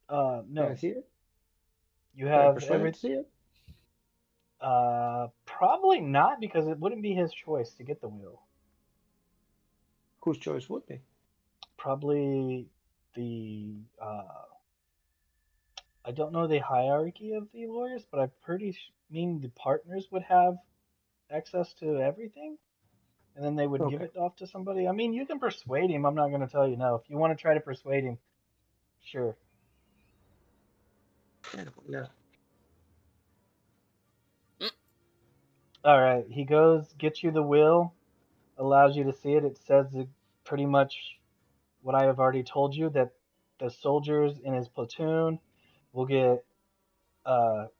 Can I No. see it? You Can I have persuade him every. to see it? Probably not because it wouldn't be his choice to get the will. Whose choice would be? Probably the. I don't know the hierarchy of the lawyers, but I'm pretty mean the partners would have access to everything, and then they would give Okay. it off to somebody. I mean, you can persuade him. I'm not going to tell you no. If you want to try to persuade him, sure. No. Mm, All right. He goes, gets you the will, allows you to see it. It says pretty much what I have already told you, that the soldiers in his platoon will get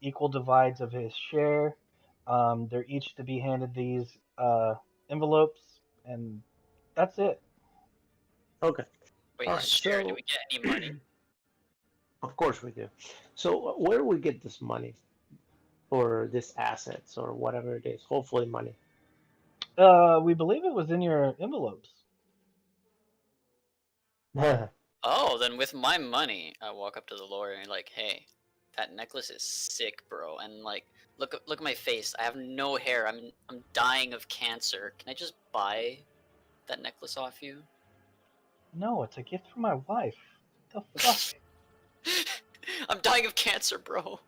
equal divides of his share. They're each to be handed these envelopes, and that's it. Okay. Wait, All his right. share? Do So, we get any money? of course we do. So, where do we get this money or this assets or whatever it is? Hopefully, money. We believe it was in your envelopes. Oh, then with my money, I walk up to the lawyer and like, hey, that necklace is sick, bro. And like, look at my face. I have no hair. I'm dying of cancer. Can I just buy that necklace off you? No, it's a gift from my wife. The fuck? I'm dying of cancer, bro.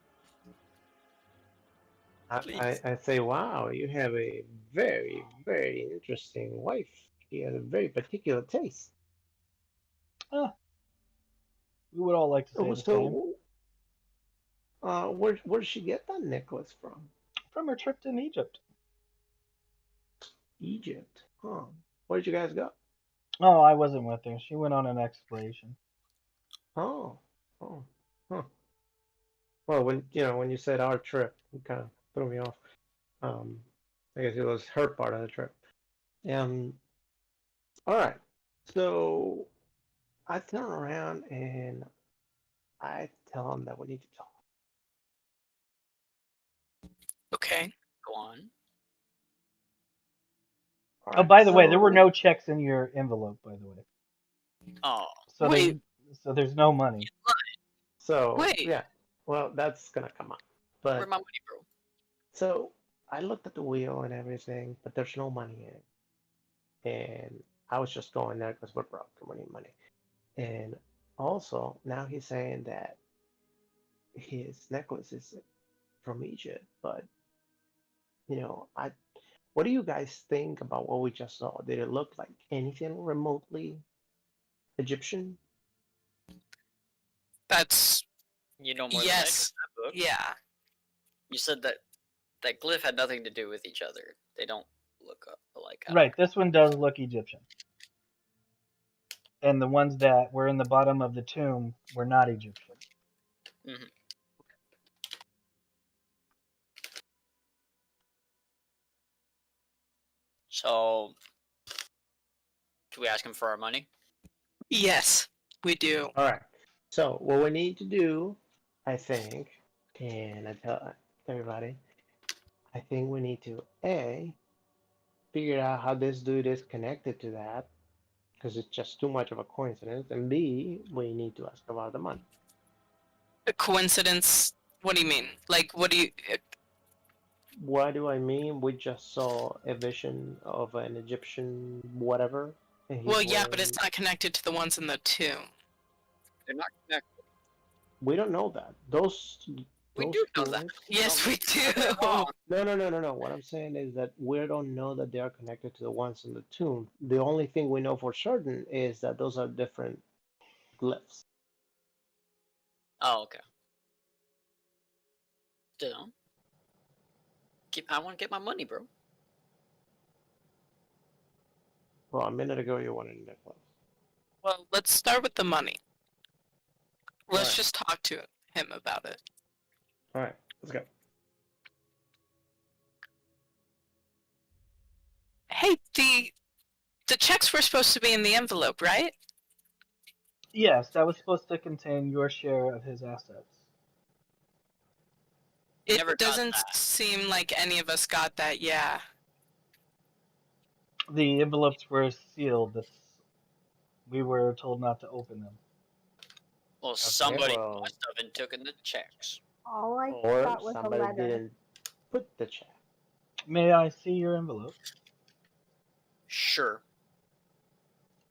I, Please. I say, wow, you have a very, very interesting wife. She has a very particular taste. Ah, we would all like to say Oh, the same. so, where did she get that necklace from? From her trip to Egypt. Egypt. Huh. Where did you guys go? Oh, I wasn't with her. She went on an exploration. Oh, oh, huh. Well, when you said our trip, it kind of threw me off. Um, I guess it was her part of the trip. Um, all right. So I turn around and I tell him that we need to talk. Okay. Go on. All Oh, right. by the way, there were So no checks in your envelope. By the way, Oh, so Wait, there's no money. wait. yeah. Well, that's gonna come up. where But my money, bro? so I looked at the wheel and everything, but there's no money in it. And I was just going there because we're broke and we need money. And also, now he's saying that his necklace is from Egypt. But, what do you guys think about what we just saw? Did it look like anything remotely Egyptian? That's You know more Yes. than I do in that book. Yeah. You said that glyph had nothing to do with each other. They don't look alike. Right, this one does look Egyptian. And the ones that were in the bottom of the tomb were not Egyptian. Mm-hmm. So, do we ask him for our money? Yes, we do. All right. So what we need to do, I think, and I tell everybody, I think we need to figure out how this dude is connected to that, because it's just too much of a coincidence. And B, we need to ask about the money. A coincidence? What do you mean? Like, what do you? What do I mean? We just saw a vision of an Egyptian whatever, and he's Well, yeah, but wearing. it's not connected to the ones in the tomb. They're not connected. We don't know that. Those We do know that. tombs. Yes, we do. No. What I'm saying is that we don't know that they are connected to the ones in the tomb. The only thing we know for certain is that those are different glyphs. Oh, okay. Still, I want to get my money, bro. Well, a minute ago you wanted a necklace. Well, let's start with the money. Let's Alright. just talk to him about it. All right, let's go. Hey, the checks were supposed to be in the envelope, right? Yes, that was supposed to contain your share of his assets. It Never got doesn't that. seem like any of us got that. Yeah. The envelopes were sealed. We were told not to open them. Well, somebody well- must have taken the checks. All I Or got was a somebody letter. didn't put the check. May I see your envelope? Sure.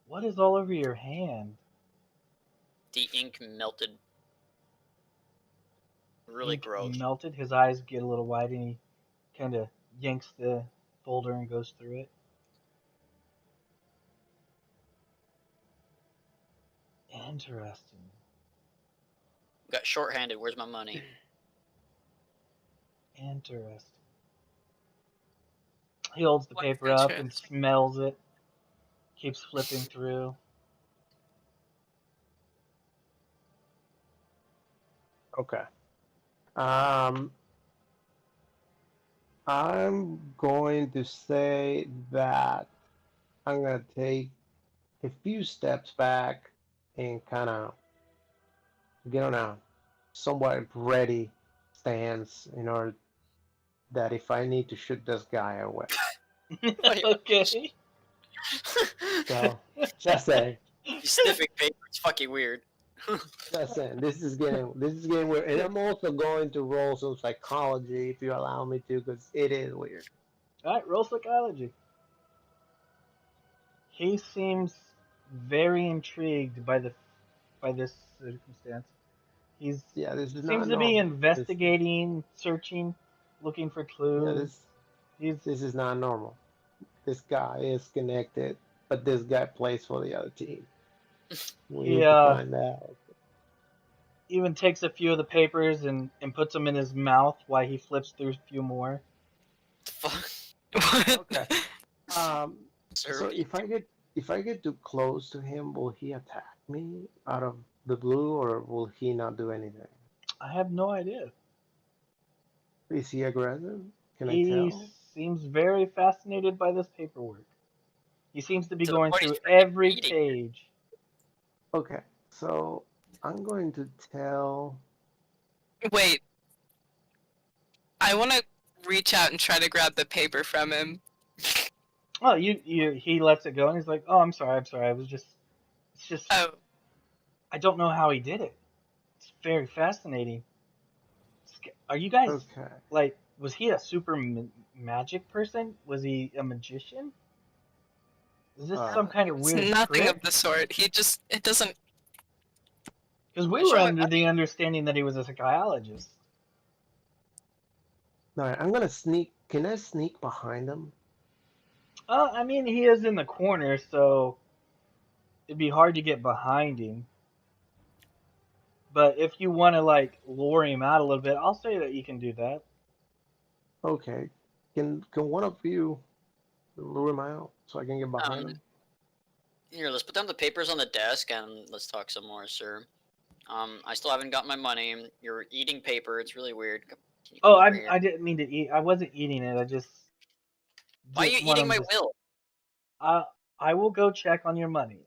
What is all over your hand? The ink melted. Really Ink gross. Melted. His eyes get a little wide, and he kind of yanks the folder and goes through it. Interesting. Got shorthanded. Where's my money? Interesting. He holds the What's paper up and interesting? smells it. Keeps flipping through. Okay. I'm going to say that I'm going to take a few steps back and kind of get on a somewhat ready stance in order that if I need to shoot this guy, I will. Okay. So, just saying. You sniffing paper. It's fucking weird. Just saying. This is getting weird. And I'm also going to roll some psychology if you allow me to, because it is weird. Alright, roll psychology. He seems very intrigued by this circumstance. This is seems not to be normal. investigating, searching, looking for clues. This is not normal. This guy is connected, but this guy plays for the other team. We need to find out. Even takes a few of the papers and puts them in his mouth while he flips through a few more. Fuck. Okay. So if I get too close to him, will he attack me out of the blue, or will he not do anything? I have no idea. Is he aggressive? Can I He tell? seems very fascinated by this paperwork. He seems to be To the going point through he's freaking every reading it. page. Okay, so I'm going to tell. Wait. I want to reach out and try to grab the paper from him. Oh, he lets it go and he's like, "Oh, I'm sorry. It's just, Oh, I don't know how he did it. It's very fascinating. Are you guys Okay. like? Was he a super magic person? Was he a magician? Is this some kind of it's weird nothing trick? of the sort. It doesn't. Because we Show were it, under the understanding that he was a psychologist. All right, I'm gonna sneak. Can I sneak behind him? I mean, he is in the corner, so it'd be hard to get behind him. But if you want to like lure him out a little bit, I'll say that you can do that. Okay. Can one of you lure him out so I can get behind Um, him? Here, let's put down the papers on the desk and let's talk some more, sir. I still haven't got my money. You're eating paper. It's really weird. Can you come Oh, over here? I didn't mean to eat. I wasn't eating it. I Why are you just want eating him my to. will? I will go check on your money.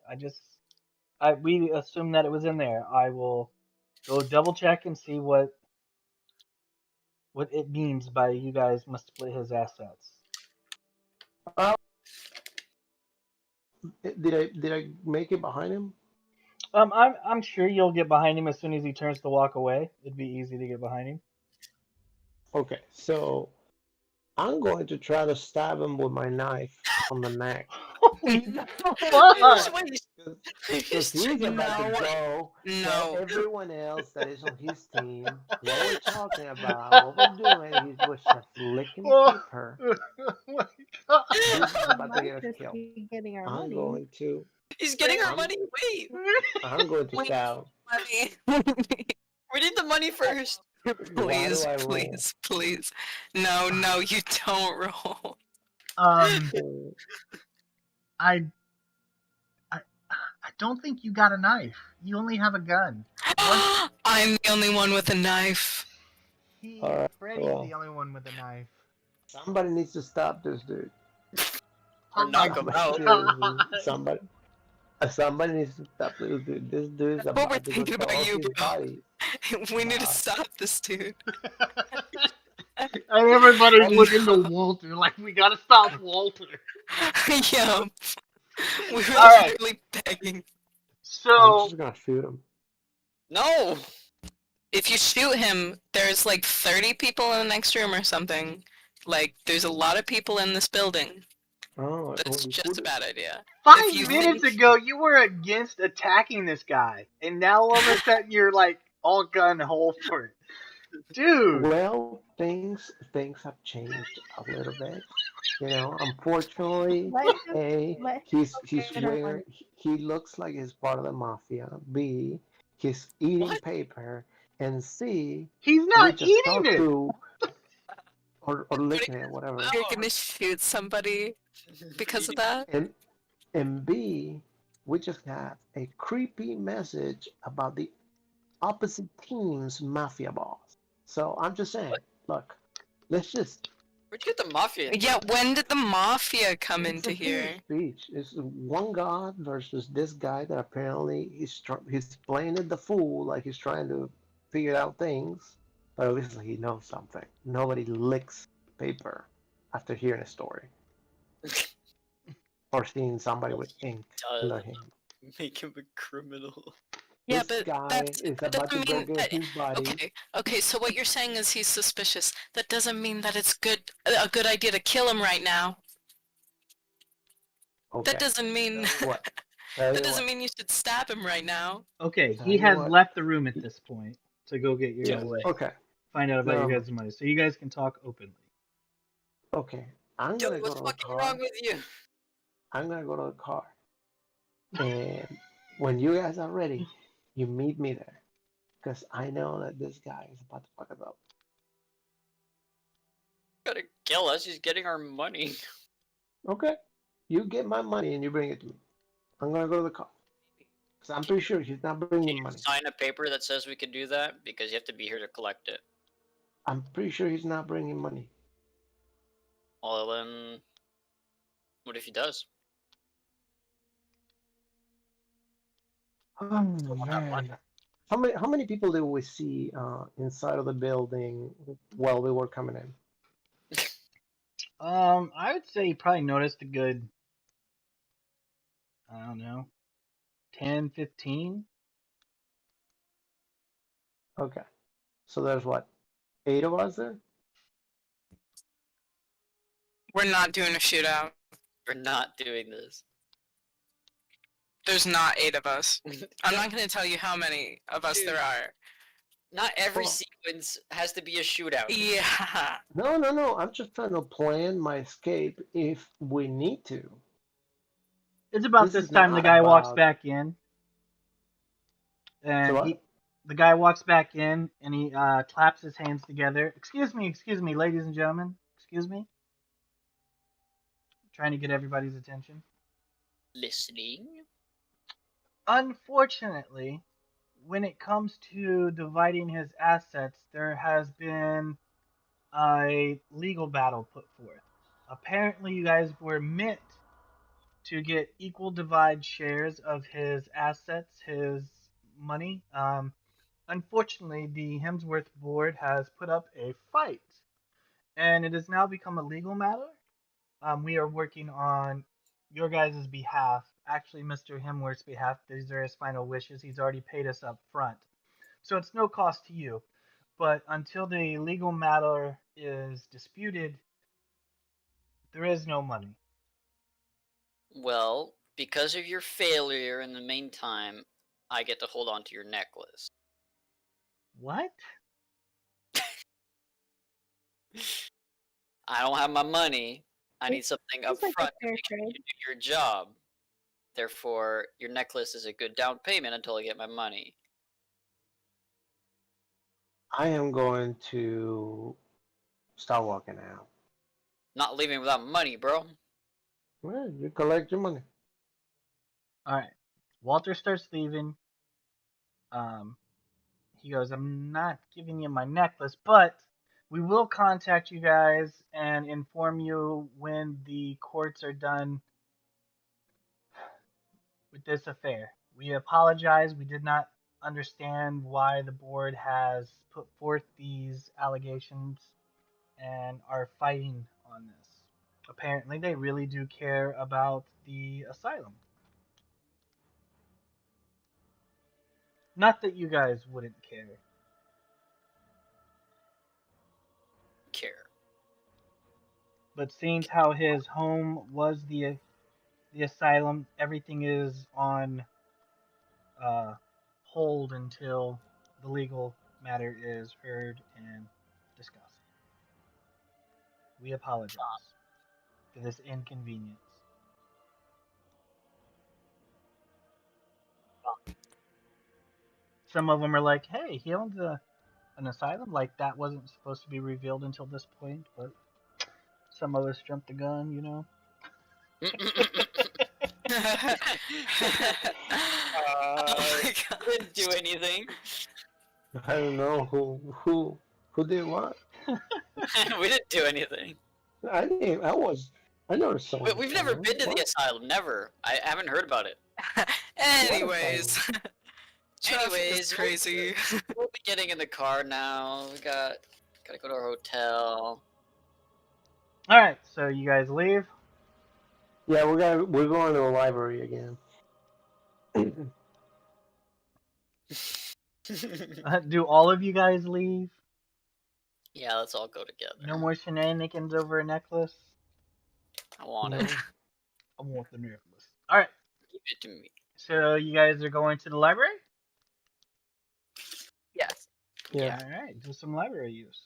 We assume that it was in there. I will go double check and see what it means by you guys must split his assets. Uh, did I make it behind him? I'm sure you'll get behind him as soon as he turns to walk away. It'd be easy to get behind him. Okay, so I'm going to try to stab him with my knife on the neck. Holy fuck! Because he's about to go tell No. everyone else that is on his team what we're talking about, what we're doing. He was just licking Oh, paper. my god! This is He about to might get us just killed. be getting our I'm money. going to. He's getting our I'm, money. Wait, I'm going to Wait. stab. Money. we need the money first. Why Please, do I roll? please, please. No, you don't roll. Um, Oh, I, I, I don't think you got a knife. You only have a gun. I'm the only one with a knife. all right, Freddy's well. the only one with a knife. Somebody needs to stop this dude. Or knock him out. Somebody, somebody needs to stop this dude. This dude is What we're about to go thinking tell about us you, his bro. body. We need to Wow. stop this dude. And everybody's Oh, looking no. to Walter like we gotta stop Walter. Yeah. We were All right. literally begging. I'm So just gonna shoot him. No. If you shoot him, there's like 30 people in the next room or something. Like, there's a lot of people in this building. Oh, That's just a bad idea. 5 minutes ago you were against attacking this guy, and now all of a sudden you're like all gun hole for it, dude. Well, things have changed a little bit. You know, unfortunately, Let him A, let him he's get our money. wearing. He looks like he's part of the mafia. B, he's eating What? paper, and C, He's we not just eating talked it. to or licking it, whatever. You're gonna shoot somebody because of that? And B, we just got a creepy message about the opposite team's mafia boss. So I'm just saying, look, let's just. Where'd you get the mafia? Yeah, when did the mafia come It's into a big here? speech. It's one god versus this guy that apparently he's playing it the fool, like he's trying to figure out things, but obviously he knows something. Nobody licks paper after hearing a story or seeing somebody with ink in their hand. Make him a criminal. Yeah, This but guy that's, is that about to doesn't go mean get that. his body. Okay. So what you're saying is he's suspicious. That doesn't mean that it's a good idea to kill him right now. Okay. That doesn't mean. Tell you what. That doesn't mean you should stab him right now. Okay, Tell he you has what. left the room at this point to go get your Get guys. away. Okay. Find out about No. your guys' money, so you guys can talk openly. Okay. I'm Dude, gonna go what's to the fucking car. wrong with you? I'm gonna go to the car. And when you guys are ready, you meet me there. Because I know that this guy is about to fuck us up. Gotta kill us. He's getting our money. Okay. You get my money and you bring it to me. I'm gonna go to the car. Because I'm pretty sure he's not bringing money. Sign a paper that says we can do that because you have to be here to collect it. I'm pretty sure he's not bringing money. Well, then, what if he does? Oh want that money. man. How many people did we see inside of the building while we were coming in? I would say you probably noticed a good, I don't know, 10, 15. Okay. So there's what? 8 of us there? We're not doing a shootout. We're not doing this. There's not 8 of us. I'm not gonna tell you how many of us Dude. there are. Not every Well- sequence has to be a shootout. Yeah. No. I'm just trying to plan my escape if we need to. It's about This this is time the not guy walks about- back in, and So what? he The guy walks back in and he claps his hands together. Excuse me, ladies and gentlemen. Excuse me. Trying to get everybody's attention. Listening. Unfortunately, when it comes to dividing his assets, there has been a legal battle put forth. Apparently, you guys were meant to get equal divide shares of his assets, his money. Unfortunately, the Hemsworth board has put up a fight, and it has now become a legal matter. We are working on your guys' behalf. Actually, Mr. Hemsworth's behalf. These are his final wishes. He's already paid us up front, so it's no cost to you. But until the legal matter is disputed, there is no money. Well, because of your failure in the meantime, I get to hold on to your necklace. What? I don't have my money. I need something up Seems like a front to fair make sure you trade. do your job. Therefore, your necklace is a good down payment until I get my money. I am going to start walking out. Not leaving without money, bro. Well, you collect your money. All right. Walter starts leaving. He goes, I'm not giving you my necklace, but we will contact you guys and inform you when the courts are done with this affair. We apologize. We did not understand why the board has put forth these allegations and are fighting on this. Apparently, they really do care about the asylum. Not that you guys wouldn't care. Care. But seeing how his home was the asylum, everything is on uh, hold until the legal matter is heard and discussed. We apologize for this inconvenience. Some of them are like, "Hey, he owns an asylum. Like that wasn't supposed to be revealed until this point." But some of us jumped the gun, you know. Oh my god. We didn't do anything. I don't know who did what. We didn't do anything. I didn't. I never saw. We've never been to the What? asylum. Never. I haven't heard about it. Anyways. Traffic is Anyways, crazy. we'll be getting in the car now. We gotta go to our hotel. All right, so you guys leave. Yeah, we're going to the library again. Do all of you guys leave? Yeah, let's all go together. No more shenanigans over a necklace. I want No. it. I want the necklace. All right, Give it to me. so you guys are going to the library. Yes. Yeah. All right, do some library use.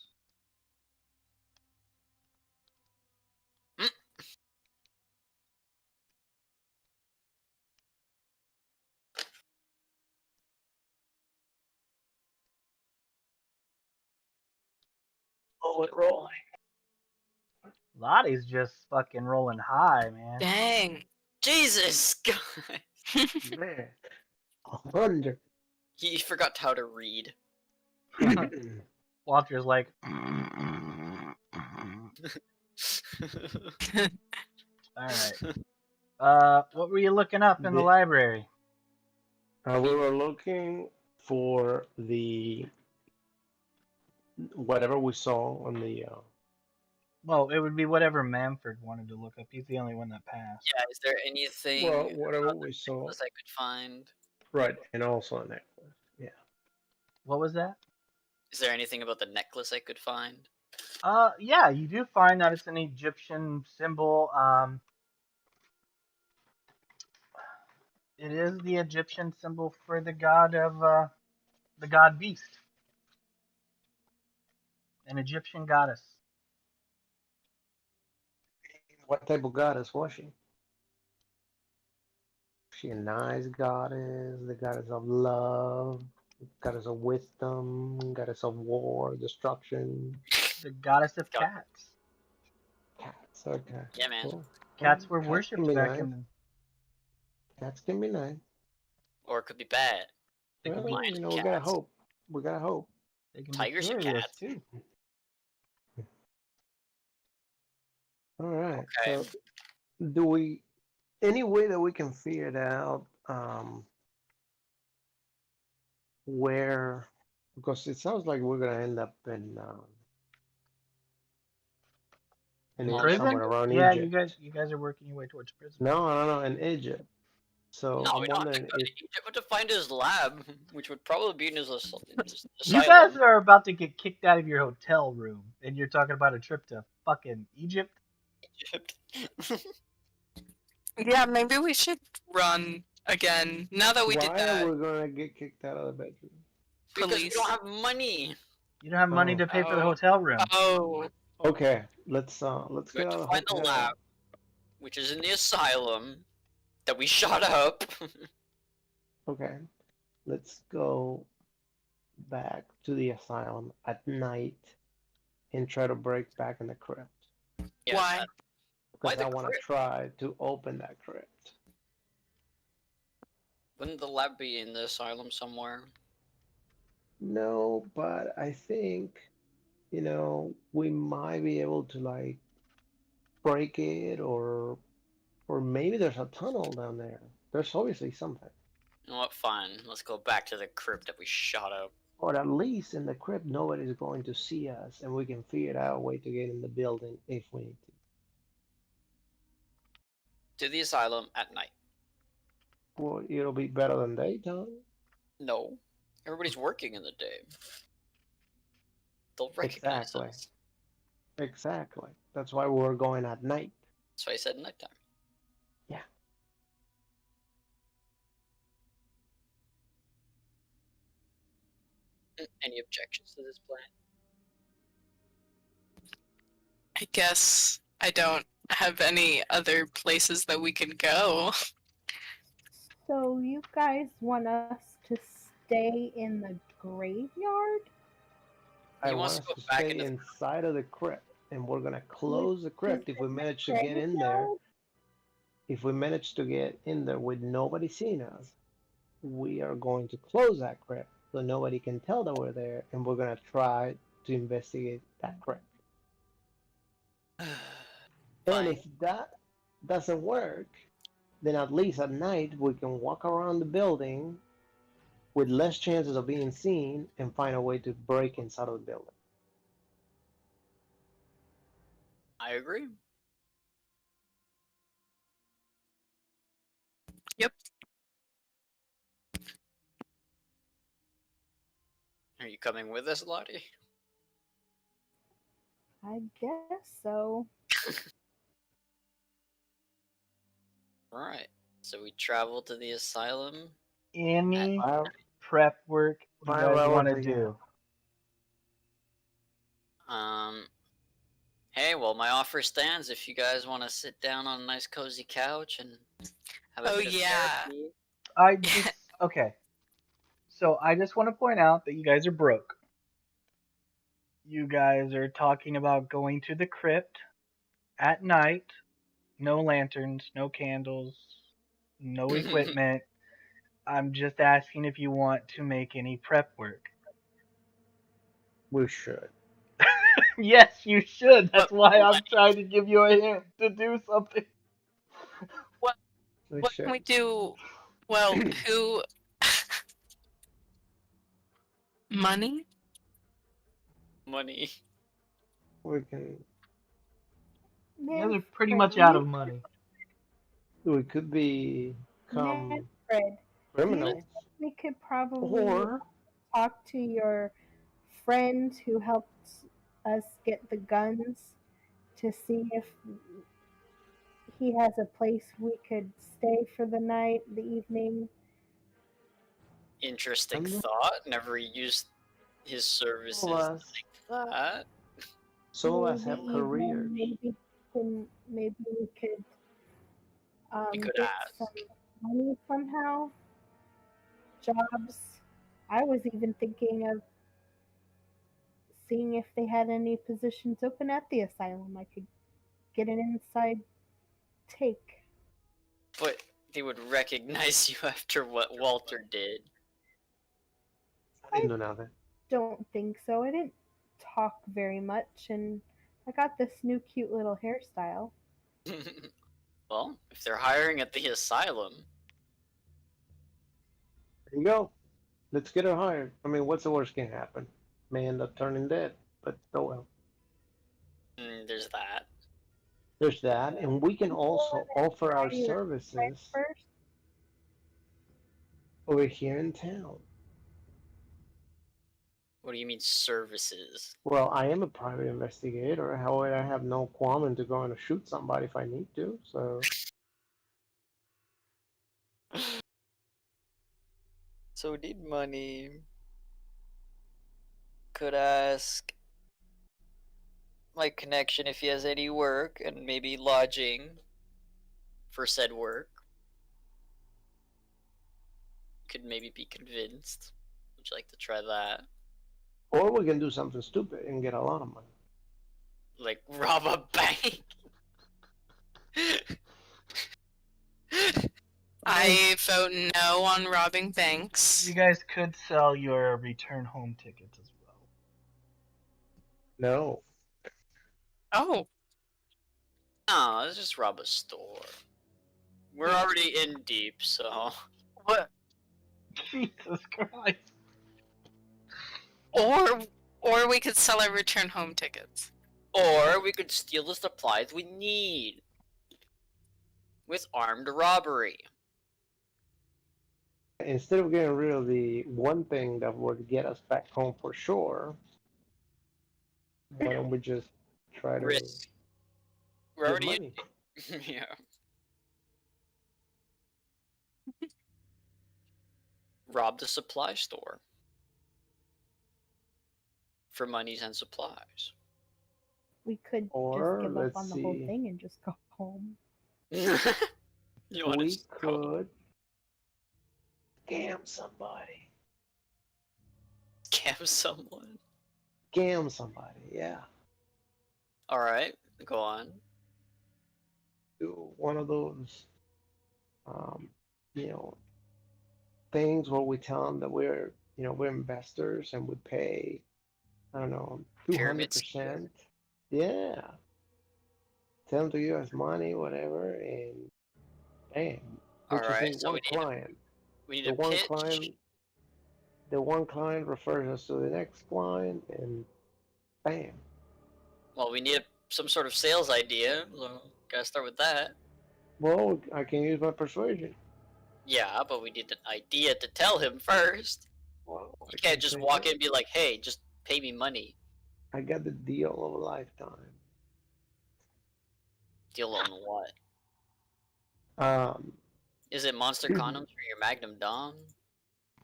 Oh, it rolling. Lottie's just fucking rolling high, man. Dang. Jesus, God. Man, 100. He forgot how to read. Walter's like, all right. What were you looking up in the library? We were looking for the whatever we saw on the. Well, it would be whatever Manford wanted to look up. He's the only one that passed. Yeah, is there anything Well, whatever about the we saw. necklace I could find? Right, and also a necklace. Yeah. What was that? Is there anything about the necklace I could find? Yeah, you do find that it's an Egyptian symbol. It is the Egyptian symbol for the god of the god beast, an Egyptian goddess. What type of goddess was she? She a nice goddess, the goddess of love. Goddess of wisdom, goddess of war, destruction. The goddess of God. cats. Cats. Okay. Yeah, man. Cool. Cats were Cats can worshipped be back nice. in the. Cats can be nice. Or it could be bad. They can be. Well, Lions, we gotta cats, hope. We gotta hope. They can be tigers, and curious cats. too. All right. Okay. So, do we any way that we can figure it out? Where? Because it sounds like we're gonna end up in Prison? somewhere around Yeah, Egypt. you guys are working your way towards prison. No, in Egypt. So No, I'm we don't have to wondering go to if Egypt to find his lab, which would probably be in his You guys asylum. are about to get kicked out of your hotel room, and you're talking about a trip to fucking Egypt. Egypt. Yeah, maybe we should run again. Now that we did why are that, we gonna get kicked out of the bedroom? Because we police. don't have money. You don't have money Oh. to pay for the Oh. hotel room. Oh, Okay, let's We get have out to of the find the hotel. lab, which is in the asylum that we shot up. Okay, let's go back to the asylum at night and try to break back in the crypt Yeah, why? Why because the I want to crypt? try to open that crypt. Wouldn't the lab be in the asylum somewhere? No, but I think we might be able to like break it or maybe there's a tunnel down there. There's obviously something. You know what? Fine. Let's go back to the crypt that we shot up. Or at least in the crypt, nobody's going to see us, and we can figure out a way to get in the building if we need to. To the asylum at night. Well, it'll be better than daytime. No. Everybody's working in the day. They'll recognize Exactly. us. Exactly. That's why we're going at night. That's why I said nighttime. Yeah. Any objections to this plan? I guess I don't have any other places that we can go. So you guys want us to stay in the graveyard? I He want wants us to go to back stay into the inside of the crypt, and we're gonna close the Which crypt is if we in the manage to get in there. graveyard? If we manage to get in there with nobody seeing us, we are going to close that crypt so nobody can tell that we're there, and we're gonna try to investigate that crypt. And Fine. if that doesn't work, then at least at night we can walk around the building with less chances of being seen and find a way to break inside of the building. I agree. Yep. Are you coming with us, Lottie? I guess so. Alright. So we travel to the asylum. Any Five, prep work you guys 5 hours want to ago. do? Hey, well, my offer stands if you guys want to sit down on a nice cozy couch and have a Oh, bit of yeah. therapy. I just okay. So I just want to point out that you guys are broke. You guys are talking about going to the crypt at night. No lanterns, no candles, no equipment. I'm just asking if you want to make any prep work. We should. Yes, you should. That's why I'm What? trying to give you a hint to do something. We What can should. we do? Well, who? Money? Money. We can. You guys are pretty Manfred, much out of money. We could become Manfred, do you criminals, think we could probably or talk to your friend who helped us get the guns to see if he has a place we could stay for the night, the evening? Interesting I'm not- thought. Never used his services some of us, like that. some of us Maybe have even careers. maybe we could We could get ask. some money somehow, jobs. I was even thinking of seeing if they had any positions open at the asylum. I could get an inside take. But they would recognize you after what Walter did. I didn't do nothing. Don't think so. I didn't talk very much, and I got this new cute little hairstyle. Well, if they're hiring at the asylum, There you go. Let's get her hired. I mean, what's the worst can happen? May end up turning dead, but oh well. there's that. There's that, and we can also offer our Try your services first. over here in town. What do you mean services? Well, I am a private investigator. However, I have no qualm to go and shoot somebody if I need to. So So we need money. Could ask my connection if he has any work and maybe lodging. For said work. Could maybe be convinced. Would you like to try that? or we can do something stupid and get a lot of money. Like rob a bank? I vote no on robbing banks. You guys could sell your return home tickets as well. No. Oh, No, let's just rob a store. We're already in deep, so. what? Jesus Christ. Or we could sell our return home tickets. Or we could steal the supplies we need. With armed robbery. Instead of getting rid of the one thing that would get us back home for sure, why don't we just try to Risk. We're get already money? in. Yeah. Rob the supply store. For monies and supplies. We could Or, just give up let's on the whole see. thing and just go home. You want We to go? could scam somebody. Scam someone. Scam somebody, yeah. Alright, go on. Do one of those, you know, things where we tell them that we're investors and we pay, I don't know, Pyramid 200%. Yeah. Tell them to give us money, whatever, and bam. Which is Alright, in so one client. we need The a one pitch. client, the one client refers us to the next client, and bam. Well, we need some sort of sales idea, so gotta start with that. Well, I can use my persuasion. Yeah, but we need an idea to tell him first. Well, You can't just walk in and be like, hey, just pay me money. I got the deal of a lifetime. Deal on what? Um, Is it monster condoms for your Magnum Dom?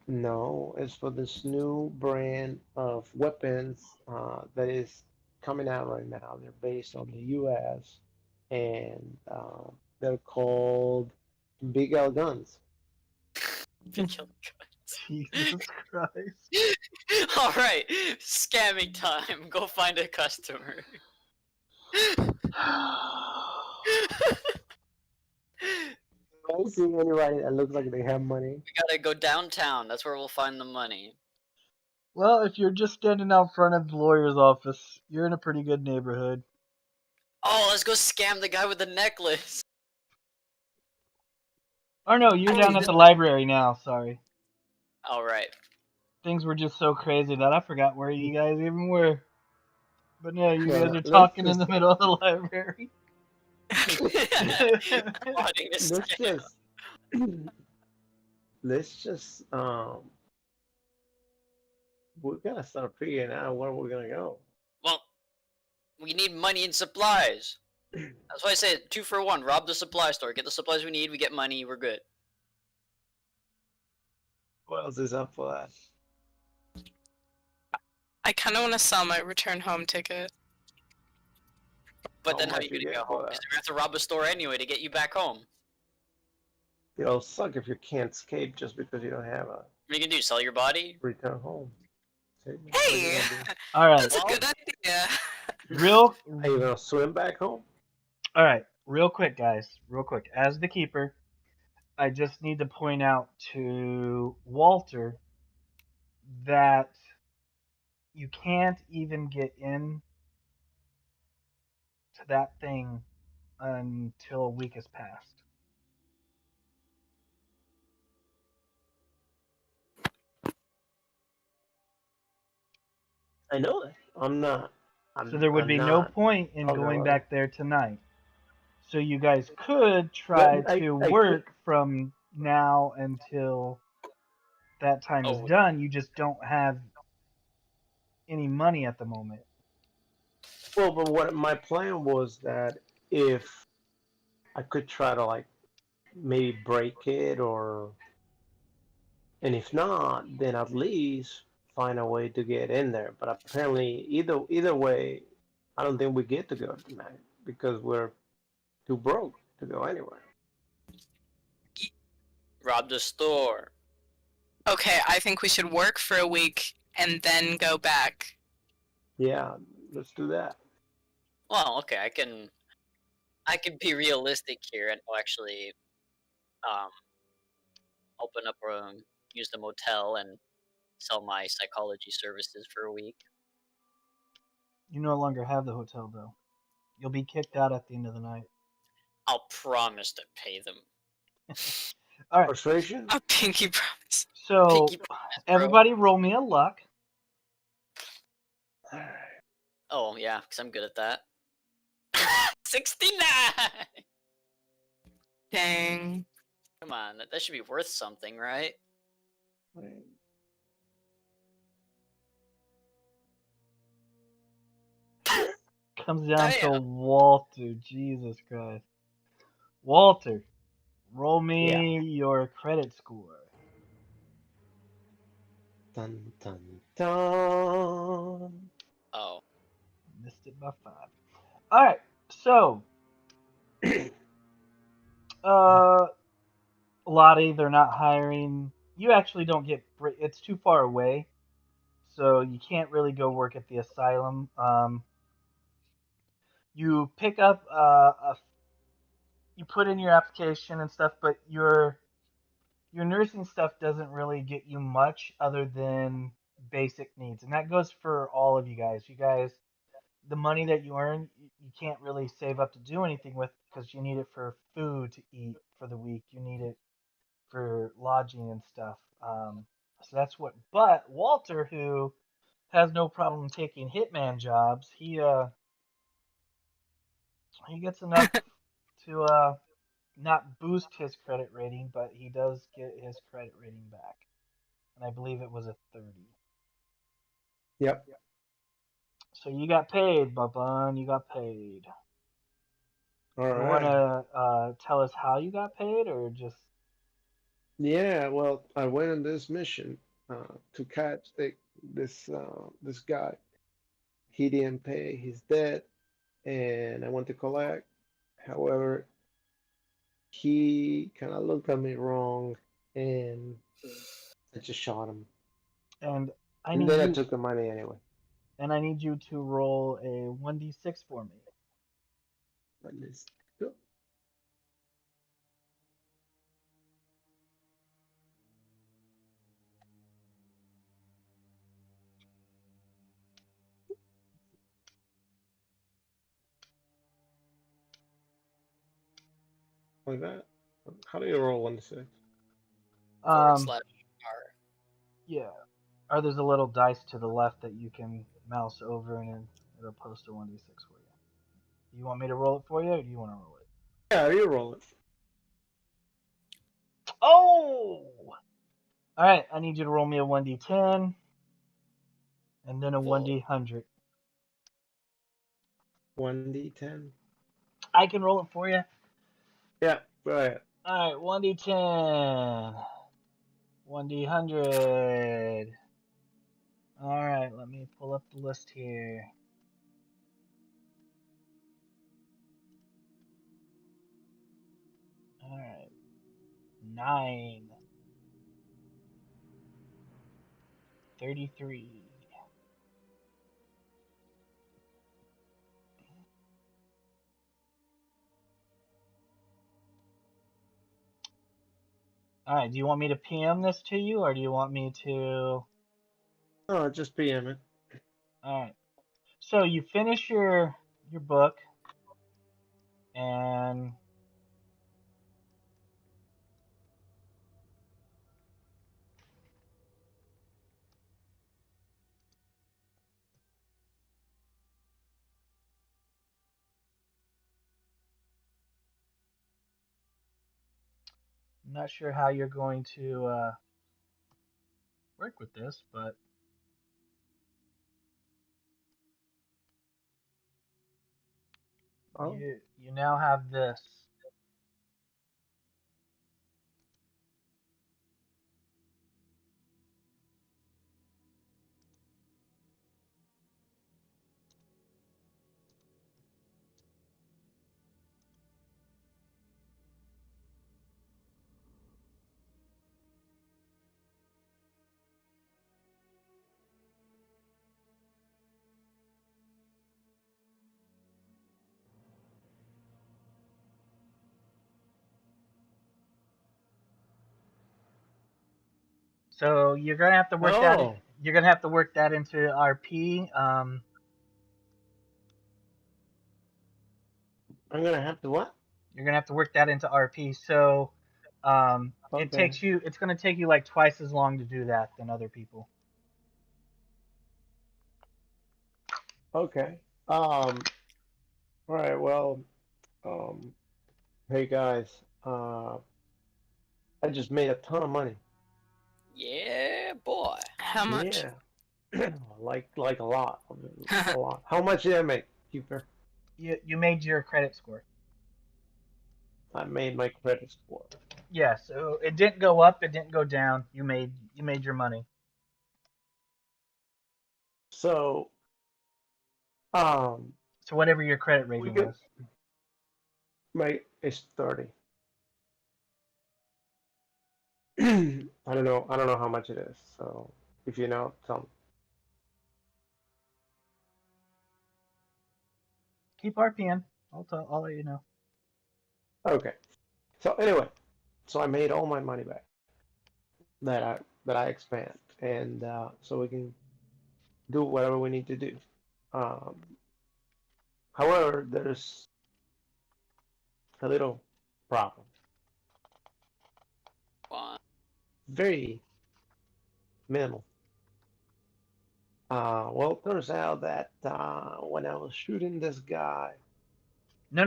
no, it's for this new brand of weapons that is coming out right now. They're based on the U.S. and they're called Big L guns. Jesus Christ. Alright, scamming time. Go find a customer. I don't see anybody that looks like they have money. We gotta go downtown. That's where we'll find the money. Well, if you're just standing out front of the lawyer's office, you're in a pretty good neighborhood. Oh, let's go scam the guy with the necklace. Oh no, you're I down mean, at the library now, sorry. Alright. Things were just so crazy that I forgot where you guys even were. But no, you Well, guys are let's talking in just- the middle of the library. Plotting a Let's scam. just let's just we gotta start figuring out where we're gonna go. Well, we need money and supplies. That's why I say 2 for 1. Rob the supply store. Get the supplies we need. We get money. We're good. What else is up for that? I kind of want to sell my return home ticket. But How then how are much you you gonna get go for home? that? Because we have to rob a store anyway to get you back home. It'll suck if you can't escape just because you don't have a What are you gonna do? Sell your body? Return home. See, what are you Hey, gonna do? All right, that's a good idea. real. Are you gonna swim back home? All right, real quick, guys. Real quick. As the keeper, I just need to point out to Walter that you can't even get in to that thing until a week has passed. I know that. I'm not. So there would I'm be no not point in talking going about it. back there tonight. So you guys could But try to I could. work from now until that time is Oh, done. You just don't have any money at the moment. Well, but what my plan was that if I could try to like maybe break it, or and if not, then at least find a way to get in there. But apparently, either way, I don't think we get to go tonight because we're too broke to go anywhere. rob the store. Okay, I think we should work for a week and then go back. Yeah, let's do that. Well, okay, I can be realistic here and actually um open up or use the motel and sell my psychology services for a week. You no longer have the hotel, though. You'll be kicked out at the end of the night. I'll promise to pay them. All right. Persuasion. A pinky promise. So Pinky promise, bro. everybody, roll me a luck. Oh yeah, because I'm good at that. 69. Dang. Come on, that should be worth something, right? Comes down to Damn. Walter. Jesus Christ. Walter, roll Yeah. me your credit score. Dun dun dun. Oh, Missed it by 5. All right. So, Lottie, they're not hiring. You actually don't get. It's too far away, so you can't really go work at the asylum. You pick up you put in your application and stuff, but your nursing stuff doesn't really get you much other than basic needs, and that goes for all of you guys. You guys, the money that you earn, you can't really save up to do anything with because you need it for food to eat for the week. You need it for lodging and stuff. So that's what. But Walter, who has no problem taking hitman jobs, he gets enough to not boost his credit rating, but he does get his credit rating back, and I believe it was a 30. Yep. So you got paid, Bubba. You got paid. All You want right. to tell us how you got paid, or just Yeah. Well, I went on this mission to catch this guy. He didn't pay. He's dead, and I went to collect. However, he kind of looked at me wrong, and I just shot him. and I And need then I you took the money anyway. to roll a 1d6 for me. But let's go. Like that. How do you roll 1 to 6? forward Um, slash R. yeah. Or there's a little dice to the left that you can mouse over, and then it'll post a 1d6 for you. Do you want me to roll it for you, or do you want to roll it? Yeah, you roll it. Oh! All right, I need you to roll me a 1d10, and then a Whoa. 1d100. 1d10. I can roll it for you. Yeah, go ahead. All right, 1d10, 1d100. All right, let me pull up the list here. All right, 9. 33. All right. Do you want me to PM this to you, or do you want me to? Oh, just PM it. All right. So you finish your book, and I'm not sure how you're going to work with this, but Oh, you now have this. So you're gonna have to work that. oh, You're gonna have to work that into RP. I'm gonna have to what? You're gonna have to work that into RP. So it Okay, takes you. It's gonna take you like twice as long to do that than other people. okay. All right. Well, um, hey guys, I just made a ton of money. Yeah, boy. How much? Yeah, like a lot, a lot. How much did I make, Keeper? You made your credit score. I made my credit score. Yeah. So it didn't go up. It didn't go down. You made your money. So, um, So whatever your credit we rating could was. make it's 30. I don't know. I don't know how much it is. So, if you know, tell me. Keep RPing. I'll let you know. Okay. So anyway, so I made all my money back that I expand, and so we can do whatever we need to do. Um, However, there's a little problem. What? Very minimal. Well, it turns out that when I was shooting this guy, No. uh,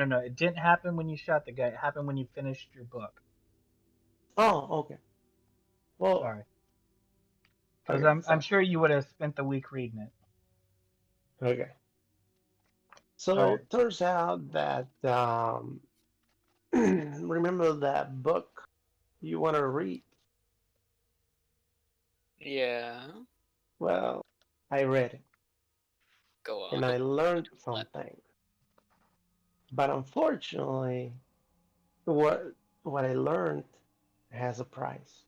No. It didn't happen when you shot the guy. It happened when you finished your book. oh, okay. Well, Sorry, because okay, I'm sorry. sure you would have spent the week reading it. Okay. All So right. it turns out that remember that book you want to read? Yeah. Well, I read it Go on. and I learned Let- something. But unfortunately, what I learned has a price.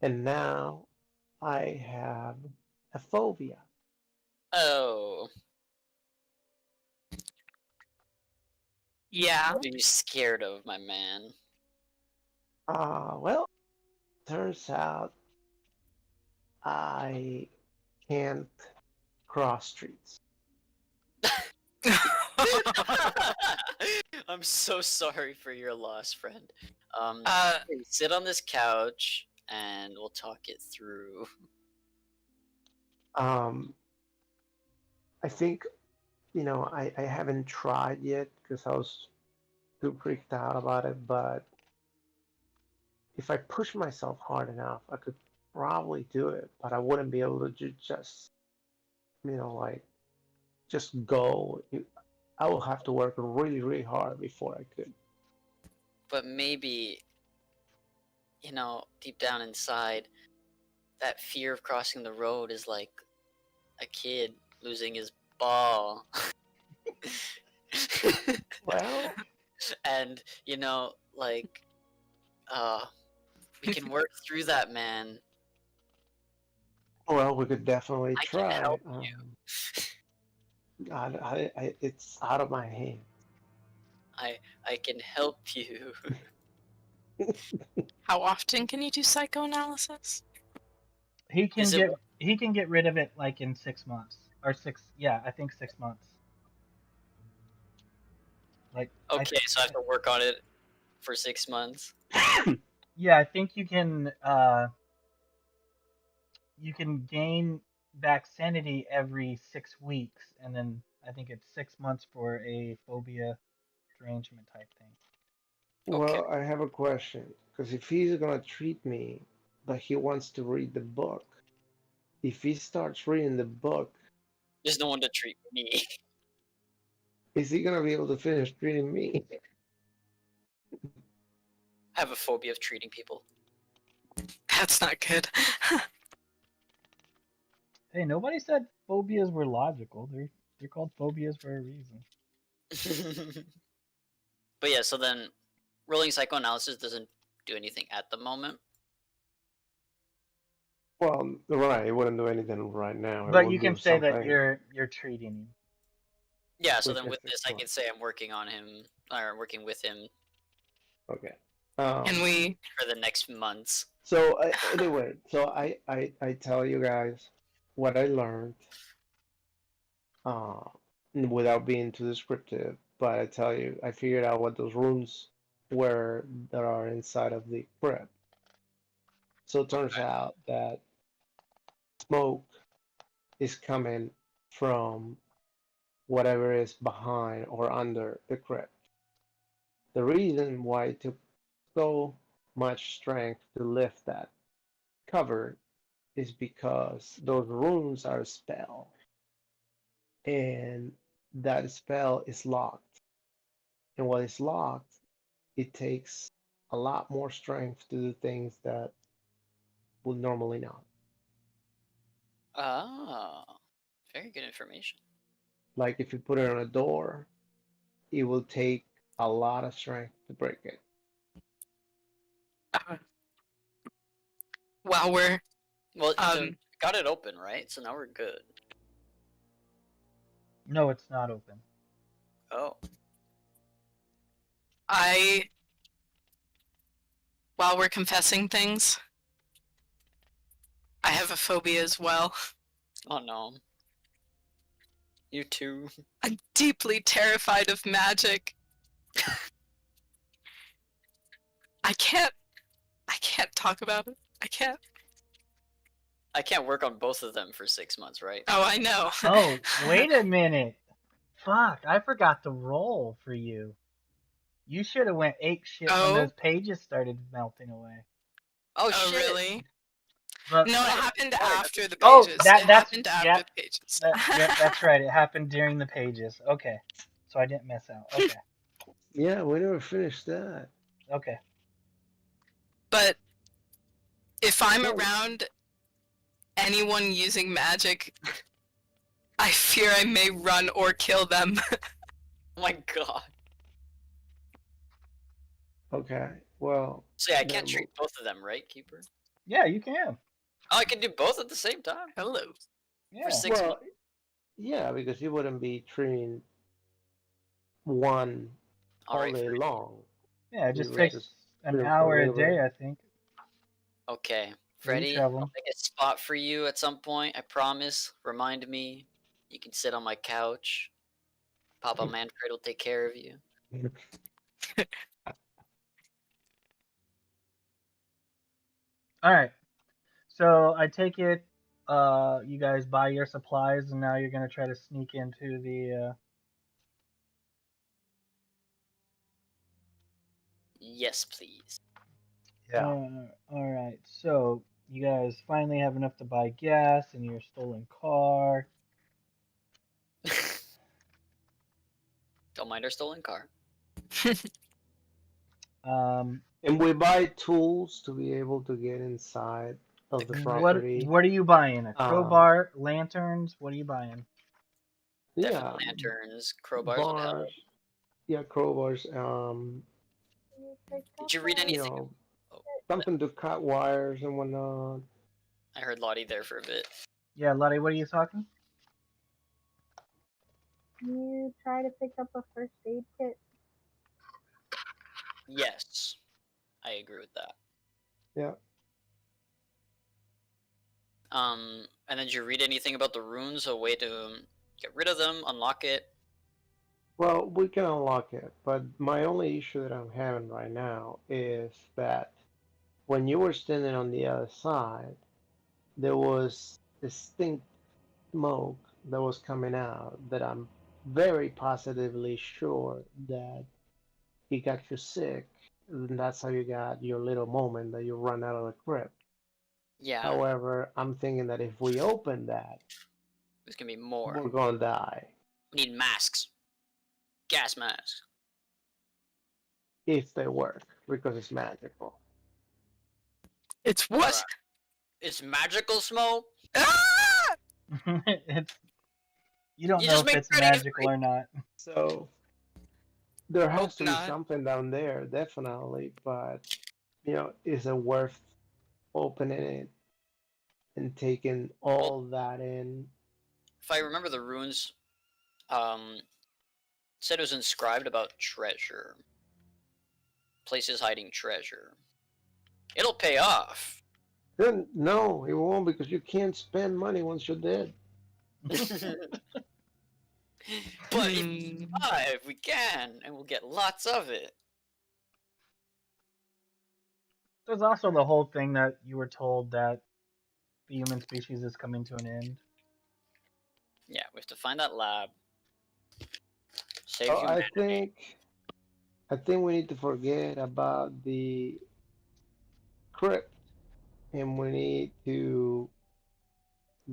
And now I have a phobia. Oh, Yeah. what are you scared of, my man? Well, turns out I can't cross streets. I'm so sorry for your loss, friend. uh, Hey, sit on this couch and we'll talk it through. Um, I think, I haven't tried yet because I was too freaked out about it, but if I push myself hard enough, I could probably do it, but I wouldn't be able to just, like, just go. I will have to work really, really hard before I could. But maybe, deep down inside, that fear of crossing the road is like a kid losing his ball. Well, And, like, we can work through that, man. Well, we could definitely I can try. help It's out of my hand. I can help you. How often can you do psychoanalysis? He can Is it get rid of it like in 6 months or six. Yeah, I think 6 months. Like okay? So I have to work on it for 6 months. yeah, I think you can gain back sanity every 6 weeks, and then I think it's 6 months for a phobia derangement type thing. Okay. Well, I have a question. Because if he's gonna treat me, but he wants to read the book, if he starts reading the book, There's no one to treat me. is he gonna be able to finish treating me? I have a phobia of treating people. That's not good. Hey, nobody said phobias were logical. They're called phobias for a reason. But yeah, so then rolling psychoanalysis doesn't do anything at the moment. Well, right, it wouldn't do anything right now. It But will you can do say that something, you're treating him. Yeah, so which then is with this, I 6 months. can say I'm working on him or working with him Okay. Can we? for the next months. So anyway, so I tell you guys what I learned, uh, without being too descriptive, but I tell you, I figured out what those rooms were that are inside of the crypt. So it turns out that smoke is coming from whatever is behind or under the crypt. The reason why it took so much strength to lift that cover is because those runes are a spell, and that spell is locked. And while it's locked, it takes a lot more strength to do things that would normally not. Ah, very good information. Like if you put it on a door, it will take a lot of strength to break it. While we're Well, so got it open, right? So now we're good. No, it's not open. Oh, while we're confessing things, I have a phobia as well. oh no. You too. I'm deeply terrified of magic. I can't talk about it. I can't. I can't work on both of them for 6 months, right? Oh, I know. Oh, wait a minute. Fuck, I forgot the roll for you. You should have went ape shit when those pages started melting away. Oh, Oh, shit. really? But No, it happened after the oh, pages. that's happened after yep, the pages. yep, that's right. It happened during the pages. Okay, so I didn't miss out. Okay, Yeah, we never finished that. okay. But if I'm Well, around anyone using magic, I fear I may run or kill them. Oh my god. okay, well, So yeah, I then can't treat both of them, right, Keeper? Yeah, you can. Oh, I can do both at the same time Hello. Yeah. for 6 well, months. yeah, because you wouldn't be treating one All all right. day long. Yeah, it You just would takes just an treat 'em for hour a little day, bit. I think, Okay, for each Freddy, of I'll them. make a spot for you at some point. I promise. Remind me. You can sit on my couch. Papa Manfred will take care of you. All right. So I take it, you guys buy your supplies, and now you're gonna try to sneak into the. Yes, please. All right. So you guys finally have enough to buy gas in your stolen car. Don't mind our stolen car. Um, And we buy tools to be able to get inside of the property. what are you buying? A Um, crowbar, lanterns? What are you buying? yeah, Definitely lanterns, crowbars would bars, help. yeah, crowbars. Did you read You anything? know, Oh, something to cut wires and whatnot. I heard Lottie there for a bit. Yeah, Lottie, what are you talking? You try to pick up a first aid kit. Yes, I agree with that. Yeah. And then did you read anything about the runes? A way to get rid of them, unlock it? Well, we can unlock it, but my only issue that I'm having right now is that when you were standing on the other side, there was distinct smoke that was coming out that I'm very positively sure that he got you sick, and that's how you got your little moment that you run out of the crypt. Yeah, However, I'm thinking that if we open that, there's gonna be more. we're gonna die. We need masks. Gas masks. If they work, because it's magical. It's what? Alright. It's magical smoke? Ah! It's you don't You know just if make it's ready to magical or not. So there has Hope to be not. something down there, definitely, but is it worth opening it and taking all that in? If I remember the runes, it said it was inscribed about treasure. Places hiding treasure. It'll pay off. Then no, it won't, because you can't spend money once you're dead. But if we survive, we can, and we'll get lots of it. There's also the whole thing that you were told that the human species is coming to an end. Yeah, we have to find that lab. Save So humanity. I think we need to forget about the crypt, and we need to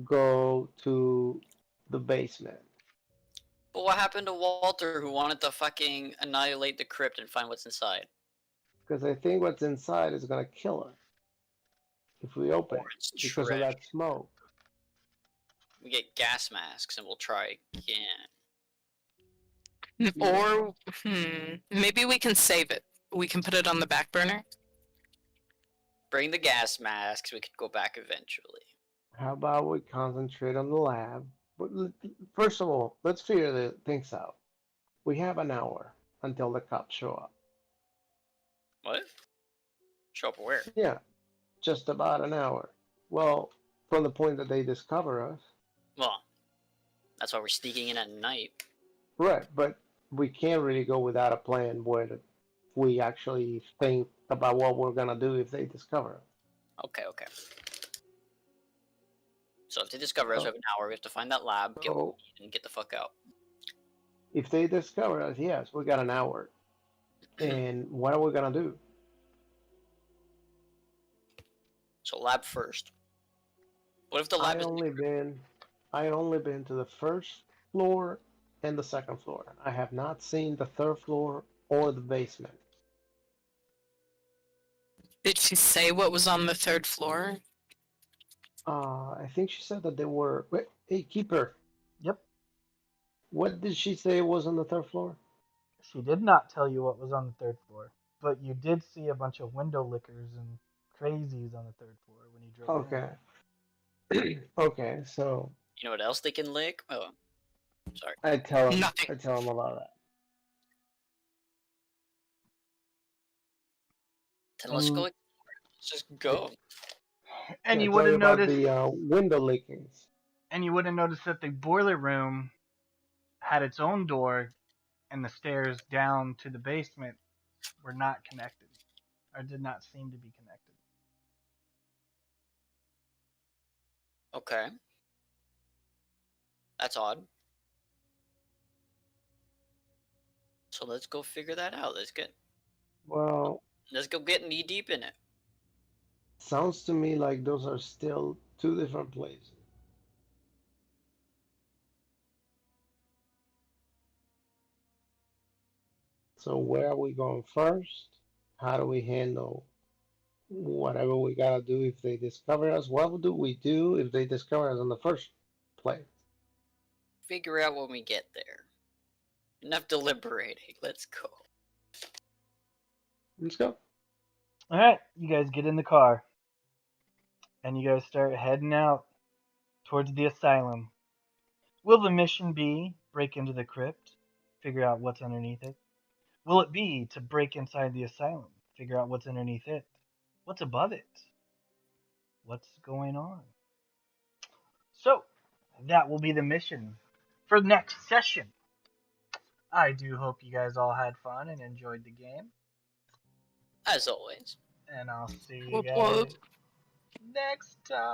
go to the basement. But what happened to Walter, who wanted to fucking annihilate the crypt and find what's inside? Because I think what's inside is gonna kill us if we open Or it it's because of treasure. that smoke. We get gas masks, and we'll try again. Or maybe we can save it. We can put it on the back burner. Bring the gas masks. We could go back eventually. How about we concentrate on the lab? But first of all, let's figure the things out. We have an hour until the cops show up. What? Show up where? Yeah, just about an hour. Well, from the point that they discover us. Well, that's why we're sneaking in at night. Right, but we can't really go without a plan where we actually think about what we're gonna do if they discover us. Okay. So if they discover us, we have an hour. We have to find that lab, get So and get the fuck out. if they discover us, yes, we got an hour. And what are we gonna do? So lab first. What if the lab is? I only been to the first floor and the second floor. I have not seen the third floor or the basement. Did she say what was on the third floor? I think she said that they were. Wait, hey, keeper. Yep. What did she say was on the third floor? She did not tell you what was on the third floor, but you did see a bunch of window lickers and crazies on the third floor when you drove Okay. Okay, so You know what else they can lick? Oh, sorry. I tell him. Nothing. I tell him about that. Then let's go. Let's just go. in. And Yeah, you tell would me have about noticed. the window lickings. And you would have noticed that the boiler room had its own door, and the stairs down to the basement were not connected, or did not seem to be connected. Okay. That's odd. So let's go figure that out. Well, Let's go get knee deep in it. sounds to me like those are still two different places. So where are we going first? How do we handle whatever we gotta do if they discover us? What do we do if they discover us in the first place? Figure out when we get there. Enough deliberating. Let's go. Let's go. All right, you guys get in the car, and you guys start heading out towards the asylum. Will the mission be break into the crypt, figure out what's underneath it? Will it be to break inside the asylum, figure out what's underneath it? What's above it? What's going on? So, that will be the mission for next session. I do hope you guys all had fun and enjoyed the game. As always. And I'll see you Whoop, guys whoop. next time.